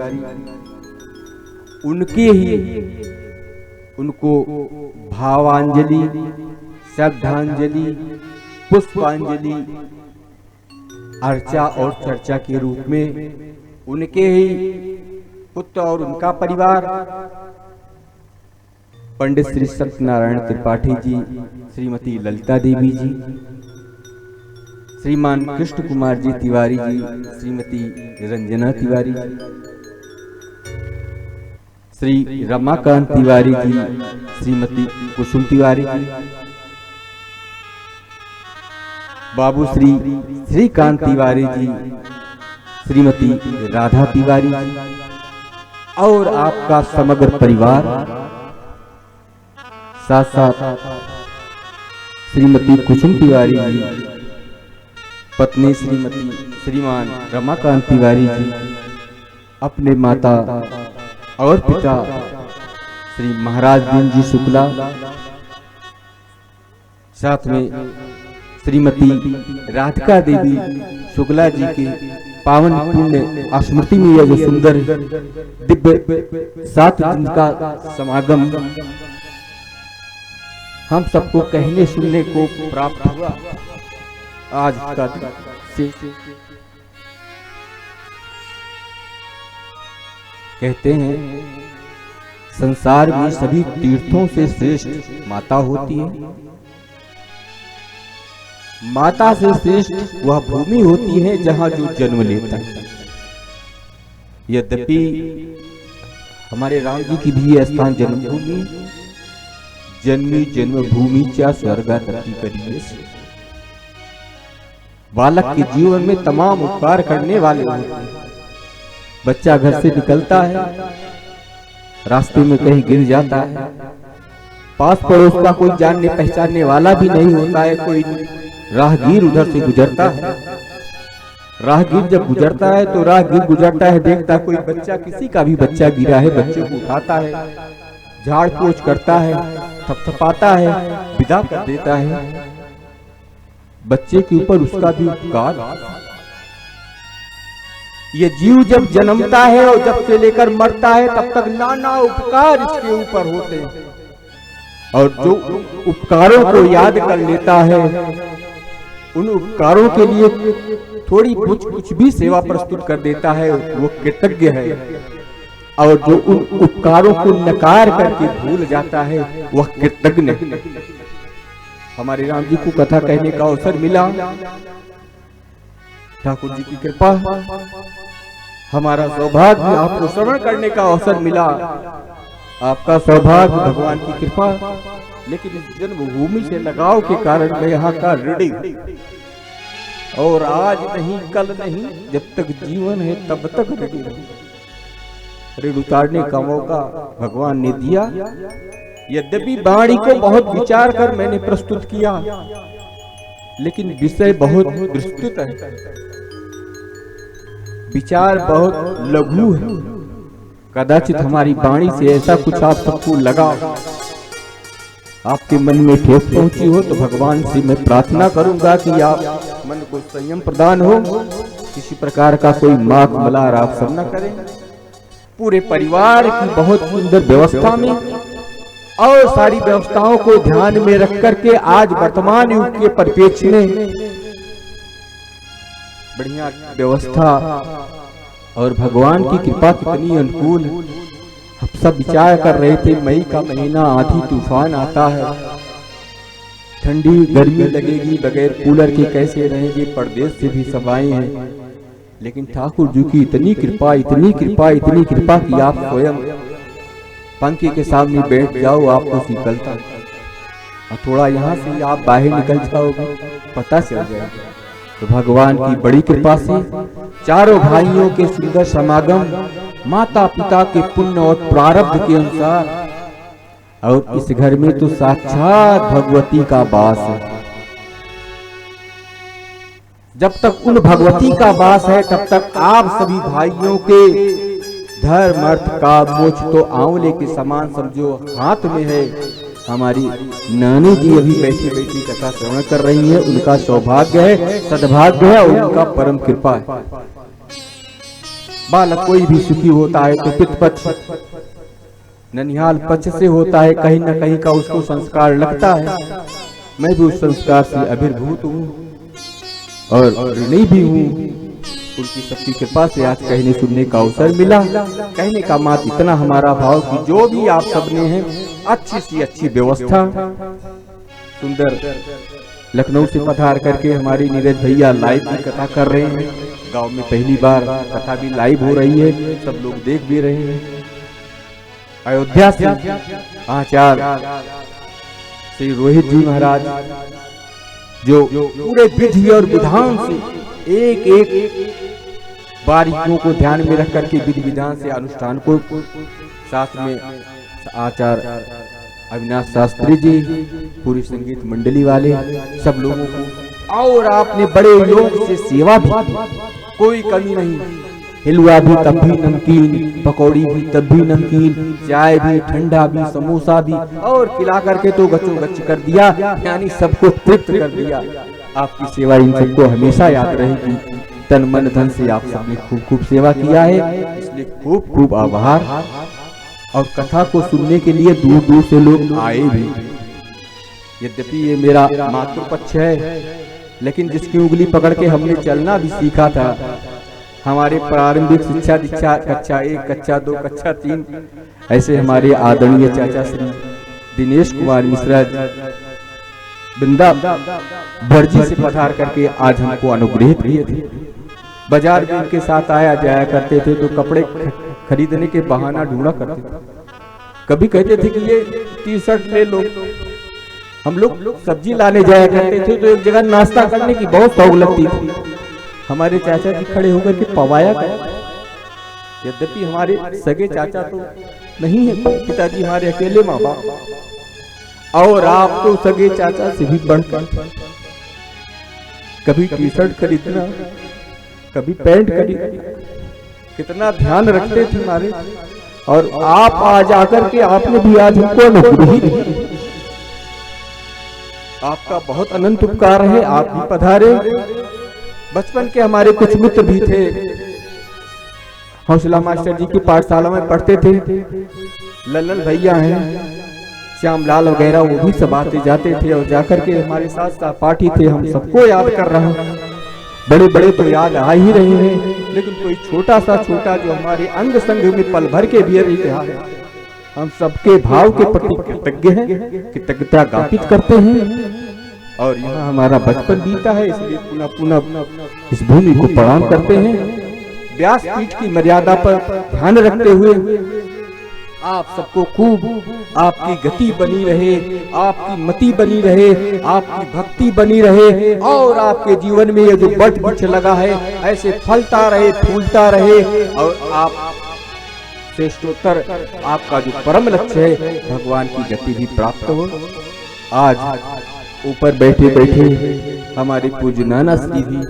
उनके ही उनको भावांजलि, श्रद्धांजलि, पुष्पांजलि, अर्चा और चर्चा के रूप में उनके ही पुत्र और उनका परिवार पंडित श्री सत्यनारायण त्रिपाठी जी, श्रीमती ललिता देवी जी, श्रीमान कृष्ण कुमार जी तिवारी जी, श्रीमती रंजना तिवारी जी, श्री रमाकांत तिवारी जी, श्रीमती कुसुम तिवारी जी, बाबू श्रीकांत तिवारी जी, श्रीमती राधा तिवारी जी और आपका समग्र परिवार, साथ साथ श्रीमती कुसुम तिवारी जी, पत्नी श्रीमान रमाकांत तिवारी जी, अपने माता और पिता श्री महाराज दीन जी शुक्ला, साथ में श्रीमती राधिका देवी शुक्ला जी के पावन पुण्य स्मृति में यह जो सुंदर दिव्य 7 दिन का समागम हम सबको कहने सुनने को प्राप्त हुआ। आज का दिन कहते हैं संसार में सभी तीर्थों से श्रेष्ठ माता होती है। माता से श्रेष्ठ वह भूमि होती है जहां जो जन्म लेता है। यद्यपि हमारे राम जी की भी स्थान जन्मभूमि, जन्मी जन्मभूमि चा स्वर्गादपि करिए। बालक के जीवन में तमाम उपकार करने वाले होते हैं। बच्चा घर से निकलता है, रास्ते में कहीं गिर जाता है, पास पड़ोस का कोई जानने पहचानने वाला भी नहीं होता है, कोई राहगीर उधर से गुजरता है। राहगीर जब गुजरता है तो राहगीर गुजरता है, देखता कोई बच्चा, किसी का भी बच्चा गिरा है, बच्चे को उठाता है, झाड़ पोछ करता है, थपथपाता है, विदा कर देता है। बच्चे के ऊपर उसका भी उपकार। ये जीव जब जन्मता है और जब से लेकर मरता है तब तक नाना उपकार इसके ऊपर होते हैं, और जो उपकारों को याद कर लेता है उन उपकारों के लिए थोड़ी कुछ भी सेवा प्रस्तुत कर देता है वो कृतज्ञ है, और जो उन उपकारों को नकार करके भूल जाता है वह कृतज्ञ है। हमारे राम जी को कथा कहने का अवसर मिला, ठाकुर जी की कृपा, हमारा सौभाग्य आपको श्रवण करने का अवसर मिला, आपका सौभाग्य भगवान की कृपा। लेकिन इस जन्मभूमि से लगाव के कारण मैं यहाँ का ऋणी, और आज नहीं कल नहीं, जब तक जीवन है तब तक ऋणी रहूं। ऋण उतारने का मौका भगवान ने दिया। यद्यपि वाणी को बहुत विचार कर मैंने प्रस्तुत किया, लेकिन विषय बहुत विस्तृत है, विचार बहुत लघु है। कदाचित हमारी वाणी से ऐसा कुछ आप सबको लगा, आपके मन में ठेस पहुंची हो, तो भगवान से मैं प्रार्थना करूंगा कि आप मन को संयम प्रदान हो, किसी प्रकार का कोई माक मलार आप सब न करें। पूरे परिवार की बहुत सुंदर व्यवस्था में और सारी व्यवस्थाओं को ध्यान में रख करके आज वर्तमान युग के परिप्रेक्ष्य में बढ़िया व्यवस्था और भगवान की कृपा कितनी अनुकूल। हम सब विचार कर रहे थे, मई का महीना, आंधी तूफान आता है, ठंडी गर्मी लगेगी, बगैर कूलर के कैसे रहेंगे, परदेश से भी सब आए हैं। लेकिन ठाकुर जी की इतनी कृपा, इतनी कृपा, इतनी कृपा कि आप स्वयं पंखे के सामने बैठ जाओ, आपको शीतलता, और थोड़ा यहाँ से आप बाहर निकल जाओगे पता चल जाएगा। तो भगवान की बड़ी कृपा से चारों भाइयों के सुंदर समागम, माता पिता के पुण्य और प्रारब्ध के अनुसार, और इस घर में तो साक्षात भगवती का वास है। जब तक उन भगवती का वास है तब तक आप सभी भाइयों के धर्म अर्थ का मोक्ष तो आंवले के समान समझो हाथ में है। हमारी नानी जी अभी बैठी बैठी कथा श्रवण कर रही है, उनका सौभाग्य है, सद्भाग्य है, और उनका परम कृपा है। बालक कोई भी सुखी होता है तो पितृपक्ष ननिहाल पक्ष से होता है, कहीं न कहीं का उसको संस्कार लगता है। मैं भी उस संस्कार से अभिभूत हूँ और ऋणी भी हूँ। उनकी सबकी कृपा से आज कहने सुनने का अवसर मिला। कहने का मात इतना हमारा भाव कि जो भी आप सबने हैं, अच्छी सी अच्छी व्यवस्था, सुंदर लखनऊ से पधार करके हमारी नीरज भैया लाइव की कथा कर रहे हैं। गांव में पहली बार कथा भी लाइव हो रही है, सब लोग देख भी रहे हैं। अयोध्या से आचार्य श्री रोहित जी महाराज जो पूरे विधि और विधान से एक एक बारीकियों को ध्यान में रख करके विधि विधान से अनुष्ठान को, साथ में आचार्य अविनाश शास्त्री जी, पूरी संगीत मंडली वाले सब लोगों को, और आपने बड़े योग से सेवा भी, कोई कमी नहीं। हिलवा भी तब भी नमकीन, पकौड़ी भी तब भी नमकीन, चाय भी, ठंडा भी, समोसा भी, और खिला करके तो गच्चों गच्च कर दिया, यानी सबको तृप्त कर दिया। आपकी सेवा इन सबको हमेशा याद रहेगी। तन मन धन से आप सबने खूब खूब सेवा किया है, इसलिए खूब खूब आभार। और कथा को सुनने के लिए दूर दूर से लोग आए भी। यद्यपि ये मेरा मातृपक्ष है, लेकिन जिसकी उंगली पकड़ के हमने चलना भी सीखा था, हमारे प्रारंभिक शिक्षा दीक्षा कक्षा 1, कक्षा 2, कक्षा 3, ऐसे हमारे आदरणीय चाचा श्री दिनेश कुमार मिश्रा बिंदा भरजी से पधार करके आज हमको अनुग्रहित किए थे। बाजार में उनके साथ आया जाया करते थे तो कपड़े खरीदने के बहाना ढूंढा करते थे। कभी कहते थे कि ये टी शर्ट ले लो। हम लोग सब्जी लाने जाया करते थे तो एक जगह नाश्ता करने की बहुत शौक लगती थी। हमारे चाचा जी खड़े होकर के पवाया करते। यद्यपि हमारे सगे चाचा तो नहीं है, पिताजी हमारे अकेले माँ बाप, और आप तो सगे चाचा से भी बढ़कर कभी टी शर्ट खरीदना, कभी पैंट खरीदना, कितना ध्यान रखते थे हमारे। और आप आज आकर के आपने भी आज हमको अनुग्रहित, आपका बहुत अनंत उपकार है। आप भी पधारे। बचपन के हमारे कुछ मित्र भी थे, हौसला मास्टर जी की पाठशाला में पढ़ते थे। लल्लन भैया हैं, श्यामलाल वगैरह वो भी सब आते जाते थे और जाकर के हमारे साथ सहपाठी थे। हम सबको याद कर रहे हैं, बड़े बड़े तो याद आ ही रहे हैं, लेकिन कोई छोटा जो हमारे अंग संग में पल भर के भी रहा है, हम सबके भाव के प्रति कृतज्ञ हैं, कृतज्ञता ज्ञापित करते हैं। और यहाँ हमारा बचपन बीता है, इसलिए पुनः पुनः इस भूमि को प्रणाम करते हैं। व्यासपीठ की मर्यादा पर ध्यान रखते हुए आप सबको खूब आपकी गति बनी रहे, आपकी मति बनी रहे, आपकी भक्ति बनी रहे और आपके जीवन में ये जो वट वृक्ष लगा है ऐसे फलता रहे, फूलता रहे और आप श्रेष्ठोत्तर आपका जो परम लक्ष्य है भगवान की गति भी प्राप्त हो। आज ऊपर बैठे बैठे हमारे पूज्य नाना श्री भी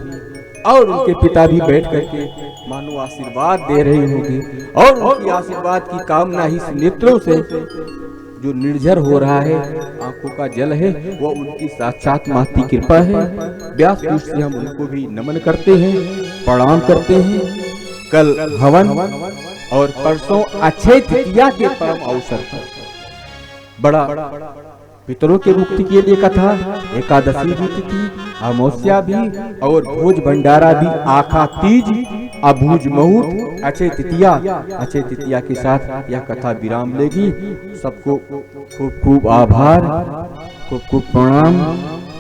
और उनके पिता भी बैठ करके मानो आशीर्वाद दे रहे होंगे और उनकी आशीर्वाद की कामना ही नेत्रों से जो निर्झर हो रहा है, आंखों का जल है, वो उनकी साक्षात माती कृपा है। व्यासपीठ से हम उनको भी नमन करते हैं, प्रणाम करते हैं। कल हवन और परसों अक्षय तृतीया के परम अवसर पर बड़ा पितरों के मुक्ति के लिए कथा, एकादशी भी तिथि, अमावस्या भी और भोज भंडारा भी, आखा तीज, अभूज मुहूर्त, अक्षय तृतीया के साथ यह कथा विराम लेगी। सबको खूब खूब आभार, खूब खूब प्रणाम।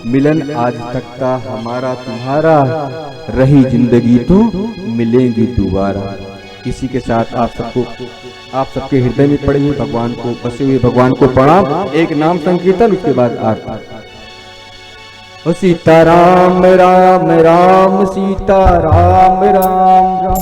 मिलन आज तक का हमारा तुम्हारा, रही जिंदगी तो मिलेंगी दोबारा। इसी के साथ आप सबके हृदय में पड़े हुए भगवान को, बसे हुए भगवान को प्रणाम। एक नाम संकीर्तन, उसके बाद आरती। ओ सीताराम राम राम सीताराम राम राम,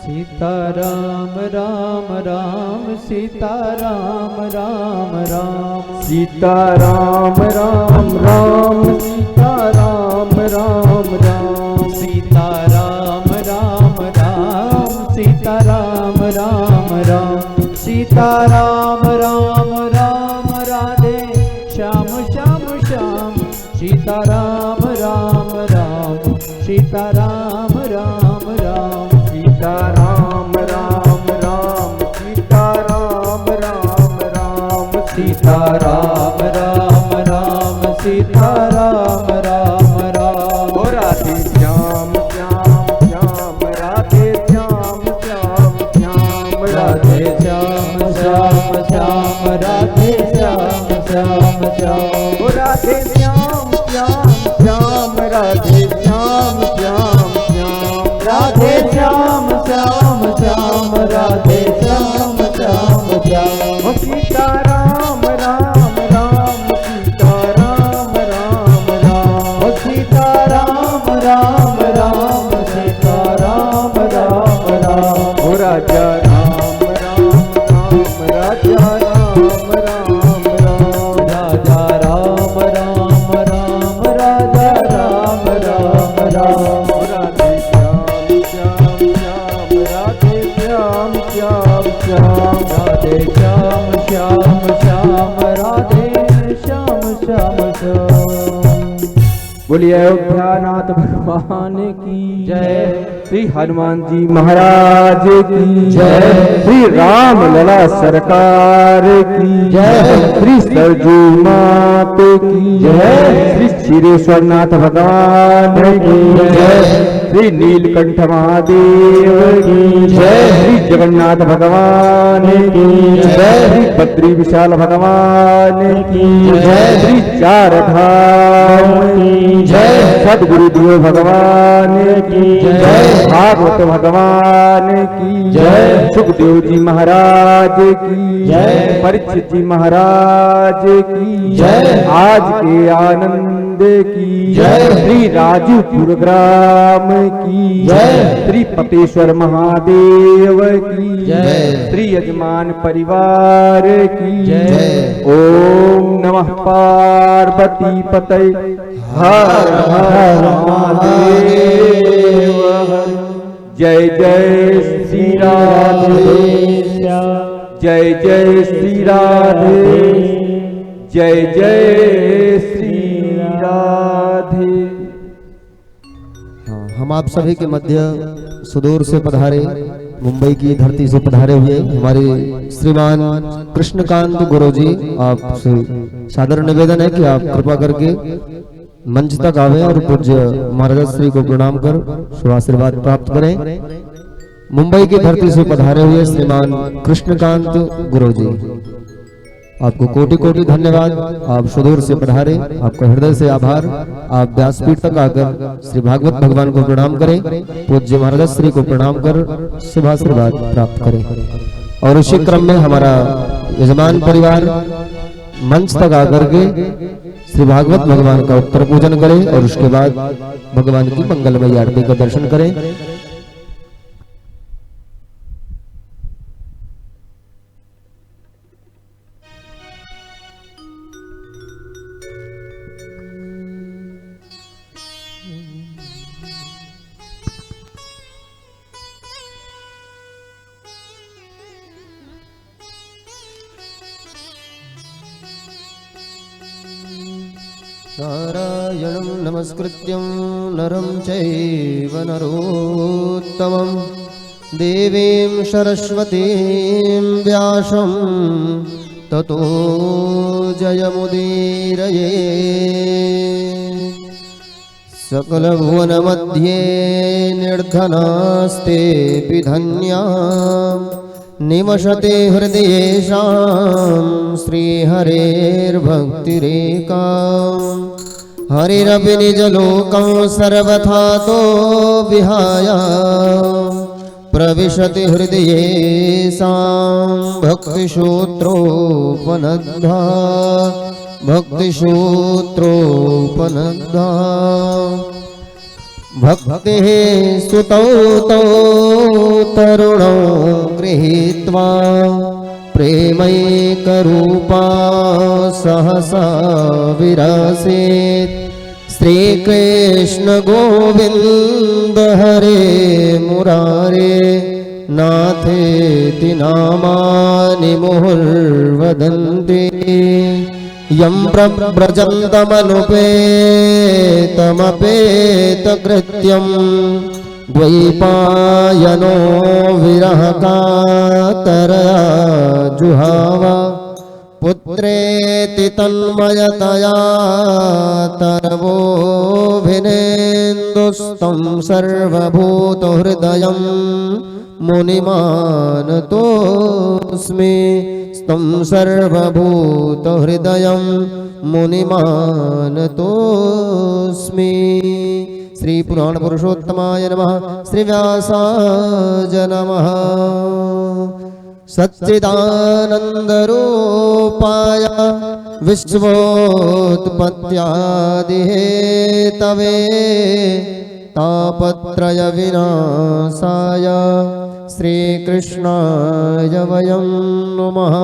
सीताराम राम राम सीताराम राम राम, सीताराम राम राम सीताराम राम राम, सीताराम राम राम सीताराम राम राम, सीताराम राम राम राधे श्याम श्याम श्याम, सीताराम राम राम सीताराम राम राम, सीताराम राम राम सीताराम राम राम, सीताराम राम राम सीताराम राम राम, ओ राधे श्याम श्याम श्याम, राधे श्याम श्याम श्याम, राधे श्याम श्याम श्याम, राधे श्याम श्याम श्याम, ओ राधे श्याम श्याम श्याम, राधे श्याम श्याम श्याम, राधे श्याम श्याम श्याम, राधे श्याम श्याम श्याम, ओ सीताराम राम राम सीताराम राम राम, ओ सीताराम राम राम सीताराम राम राम, ओ राजा राम राम राम, राजा राम राम राम, राजा राम राम राम, राजा राम राम राम, ओ राधे श्याम श्याम श्याम, राधे श्याम श्याम श्याम, राधे श्याम श्याम श्याम, राधे श्याम श्याम श्याम। बोलिए अयोध्यानाथ भगवान की जय, श्री हनुमान जी महाराज की जय, श्री राम लला सरकार की जय, श्री सरजू मात की जय, श्री क्षीरेश्वरनाथ भगवान की जय, श्री नीलकंठ महादेव की जय, श्री जगन्नाथ भगवान की जय, श्री बद्री विशाल भगवान की जय, श्री चार धाम की जय, सदगुरुदेव भगवान की जय, भागवत भगवान की जय, सुखदेव जी महाराज की जय, परीक्षित जी महाराज की जय, आज के आनंद की जय, श्री राजूपुर ग्राम की जय, श्री पतेश्वर महादेव की जय, श्री यजमान परिवार की जय। ओम नमः पार्वती पतये हर हर महादेव हर। जय जय श्री राधे, जय जय श्री राधे, जय जय श्री राधे। हम आप सभी के मध्य सुदूर से पधारे मुंबई की धरती से पधारे हुए हमारे श्रीमान कृष्णकांत गुरु जी, आपसे सादर निवेदन है कि आप कृपा करके मंच तक आवे और पूज्य महाराज श्री को प्रणाम कर शुभ आशीर्वाद प्राप्त करें। मुंबई की धरती से पधारे हुए श्रीमान कृष्णकांत गुरु जी, आपको कोटि कोटि धन्यवाद। आप सुदूर से पधारे, आपका हृदय से आभार। आप व्यासपीठ तक आकर श्री भागवत भगवान को प्रणाम करें, पूज्य महाराज श्री को प्रणाम कर शुभाशीर्वाद प्राप्त करें। और उसी क्रम में हमारा यजमान परिवार मंच तक आकर के श्री भागवत भगवान का उत्तर पूजन करें और उसके बाद भगवान की मंगलमयी आरती का दर्शन करें। नारायणं नमस्कृत्यं नरं चैव नरोत्तमं देवीं सरस्वतीं व्यासं ततो जयमुदीरये। सकलभुवनमध्ये निर्धनास्तेऽपि धन्या निवसते हृदयेषां श्रीहरेर्भक्तिरेका। हरिरपि निजलोकं सर्वथा तो विहाय प्रविशति हृदयेषां भक्तिसूत्रोपनद्धा भक्तिसूत्रोपनद्धा। भक्तिः सुतौ तौ तरुणौ गृहीत्वा प्रेमैकरूपा सहसा विरासेत्। श्रीकृष्ण गोविन्द हरे मुरारे नाथेति नामानि मुहुर्वदन्ति। यं प्रव्रजन्तमनुपेतमपेतकृत्यं द्वैपायनो विरहकातरया जुहाव। पुत्रेति तन्मयतया तरवोऽभिनेन्दुस्तं सर्वभूतहृदयं मुनिमानतोऽस्मि। स्तं सर्वभूतहृदयं मुनिमानतोऽस्मि। श्री पुराण पुरुषोत्तमाय नमः। श्री व्यासाय नमः। सच्चिदानन्दरूपाय विश्वोत्पत्त्यादिहेतवे तापत्रय विनाशाय श्रीकृष्णाय वयं नुमः।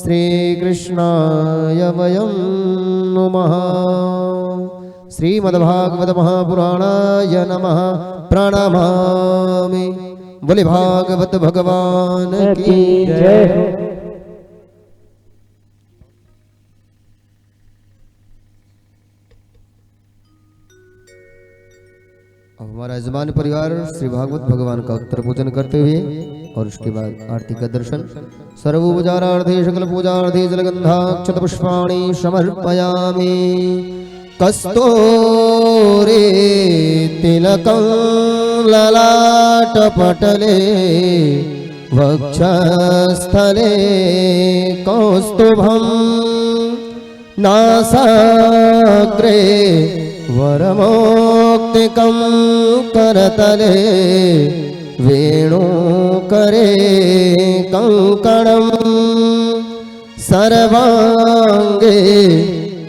श्रीकृष्णाय वयं नुमः। श्रीमद्भागवत महापुराणाय नमः। प्रणमामि। बोले भागवत भगवान की जय। हमारा यजमान परिवार श्री भागवत भगवान का उत्तर पूजन करते हुए और उसके बाद आरती का दर्शन। सर्वोपचारार्थे सकल पूजार्थे जलगंधाक्षत पुष्पाणि समर्पयामि। कस्तूरी तिलकं ललाटपटले वक्षस्थले कौस्तुभं नासाग्रे वरमौक्तिकं करतले वेणुकरे कंकणं सर्वांगे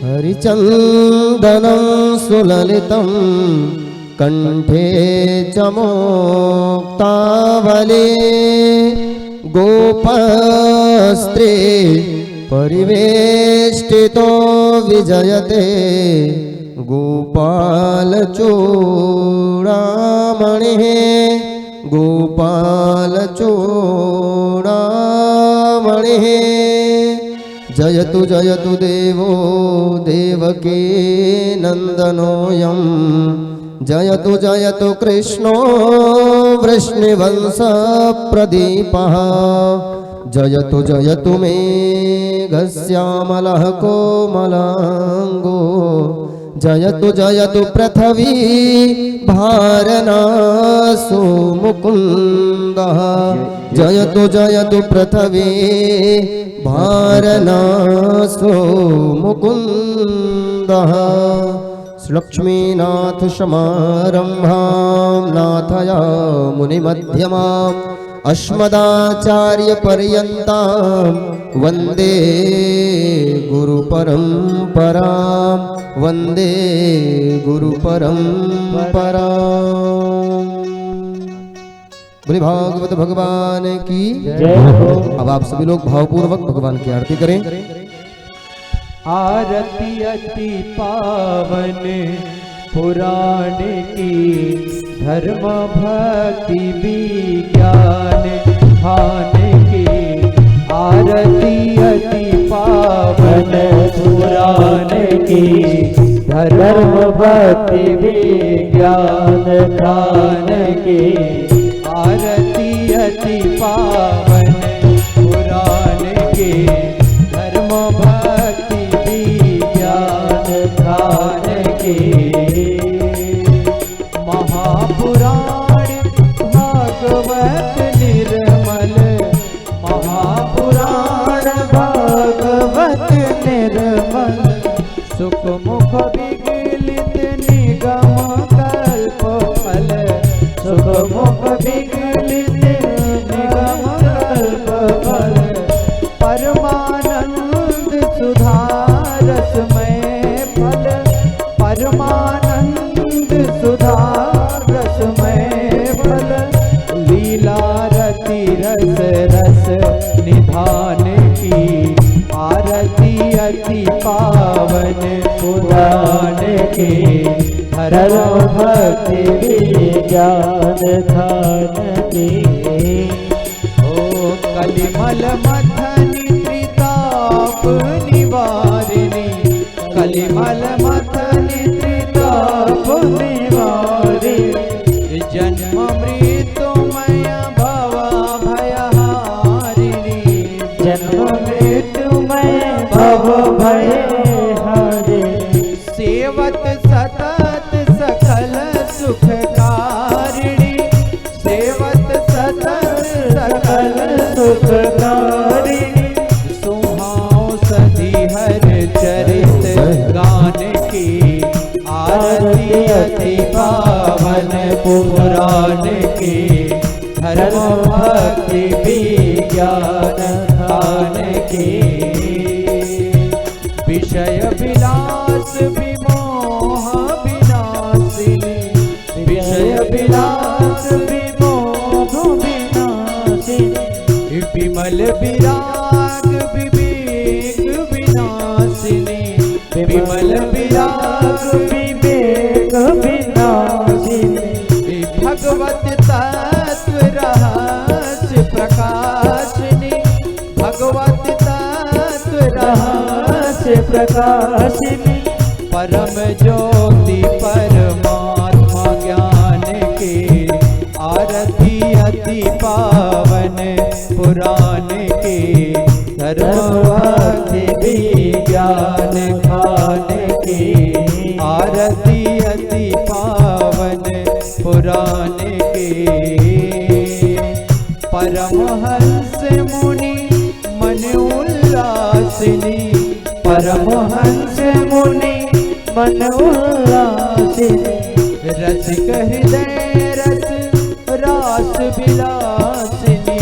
हरिचन्दनं सुललितं कंठे च मुक्तावली गोपस्त्रे परिवेष्टितो विजयते गोपालचूडामणिः गोपालचूडामणिः। जयतु जयतु देवो देवकी नन्दनोऽयं जयतु जयतु कृष्णो वृष्णिवंश प्रदीपः जयतु मे घस्यामलः कोमलांगो जयतु पृथ्वी भारनासो मुकुन्दः जयतु पृथ्वी भारनासो मुकुन्दः लक्ष्मीनाथ समारंभां नाथया मुनिमध्यमाम् अस्मदाचार्यपर्यन्तां वन्दे गुरुपरम्परां वन्दे गुरुपरम्पराम्। बोले भागवत भगवान की जय हो। अब आप सभी लोग भावपूर्वक भगवान की आरती करें। आरती अति पावन पुराण की धर्म भक्ति विज्ञान खान की आरती अति पावन पुराण की धर्म भक्ति विज्ञान खान की आरती अति पावन पुराण की धर्म भक्ति विज्ञान खान की महापुराण भागवत निर्मल महापुराण भागवत निर्मल सुख मुख विगलित निगम कल्प फल सुख मुख विगलित निगम कल्प फल परमानंद सुधारसमय फल परमानंद सुधारसमय फल लीला रति रस रस निधान की आरती अति पावन पुराण की धर्म भक्ति विज्ञान धान की ओ कलिमल मथनि त्रिताप निवारिणी कलिमल मथनि त्रिताप निवारिणी जन्म मृत्युमय भव भयहारिणी जन्म मृत्युमय भव भयहारिणी सेवत सतत सकल सुखकारिणी सेवत सतत सकल सुखकारिणी सुहाओ सधी हर चरित गान की आरती अति पावन पुराण की धर्म भक्ति विज्ञान धान की विषय विलास विमोह विनाशिनी विषय विलास विमोह विनाशिनी विमल विराग विवेक विनाशिनी विमल विराग विवेक विनाशिनी भगवत तत्व रहस्य प्रकाशिनी भगवत तत्व रहस्य प्रकाशिनी परम ज्योति परमात्मा ज्ञान के आरती अति पावन पुराण के धर्म भक्ति विज्ञान खान की आरती अति पावन पुराण के परमहंस मुनि मन उल्लासिनी परमहंस मुनि मन उल्लासिनी रसिक हृदय रस रास विलासिनी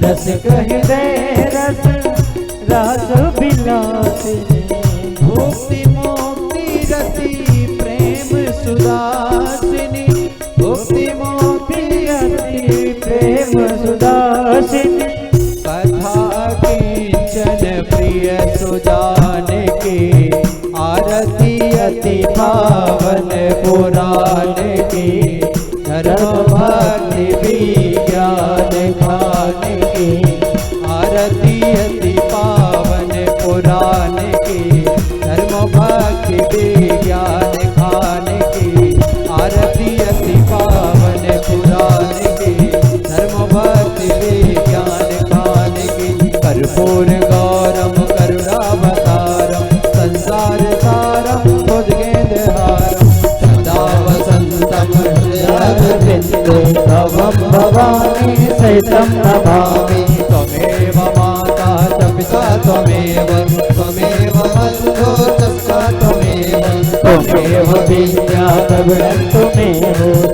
रसिक हृदय रस रास विलासिनी भुक्ति मुक्ति रति प्रेम सुदासिनी भुक्ति मुक्ति रति प्रेम सुदासिनी कथा किंचन प्रिय सुजान के आरती अति पावन पुराण की धर्म भक्ति विज्ञान खान की आरती अति पावन पुराण की धर्म भक्ति विज्ञान खान की नित्यं नमामि त्वमेव माता च पिता त्वमेव बन्धो च सखा त्वमेव विद्या प्रवीणं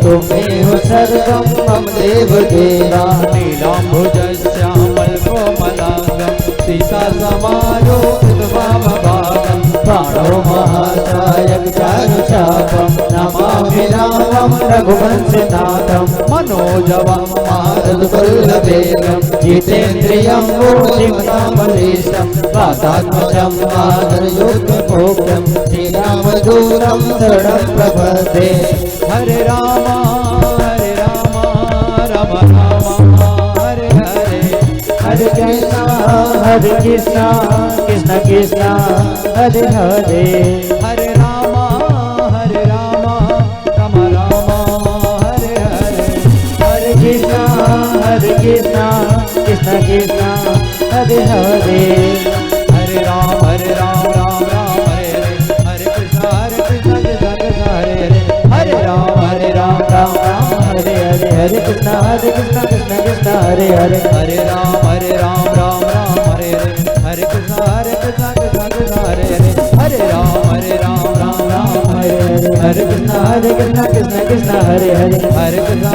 त्वमेव सर्वं मम देव देवा नीलाम्बुजश्यामलकोमलाङ्गं सीतासमारोपितवामभागं प्राणो महासायक चारुचापं नमामि रामं रघुवंशनाथं मनोजवं मारुततुल्यवेगं जितेन्द्रियं बुद्धिमतामनीशं वातात्मजं मातर्योग्यमोक्षं श्रीरामदूतं शरणं प्रपद्ये हरे राम राम राम हरे हरे हरे कृष्णा कृष्ण कृष्ण हरे हरे हरे राम राम राम हरे हरे हरे कृष्णा कृष्ण कृष्ण हरे हरे हरे राम राम राम हरे हरे हरे कृष्ण कृष्ण कृष्ण हरे हरे हरे राम राम राम हरे हरे हरे कृष्ण कृष्ण कृष्ण हरे हरे हरे राम राम राम हरे हरे हरे कृष्ण कृष्ण कृष्ण हरे हरे हरे राम राम राम हरे हरे हरे कृष्ण कृष्ण कृष्ण हरे हरे हरे कृष्ण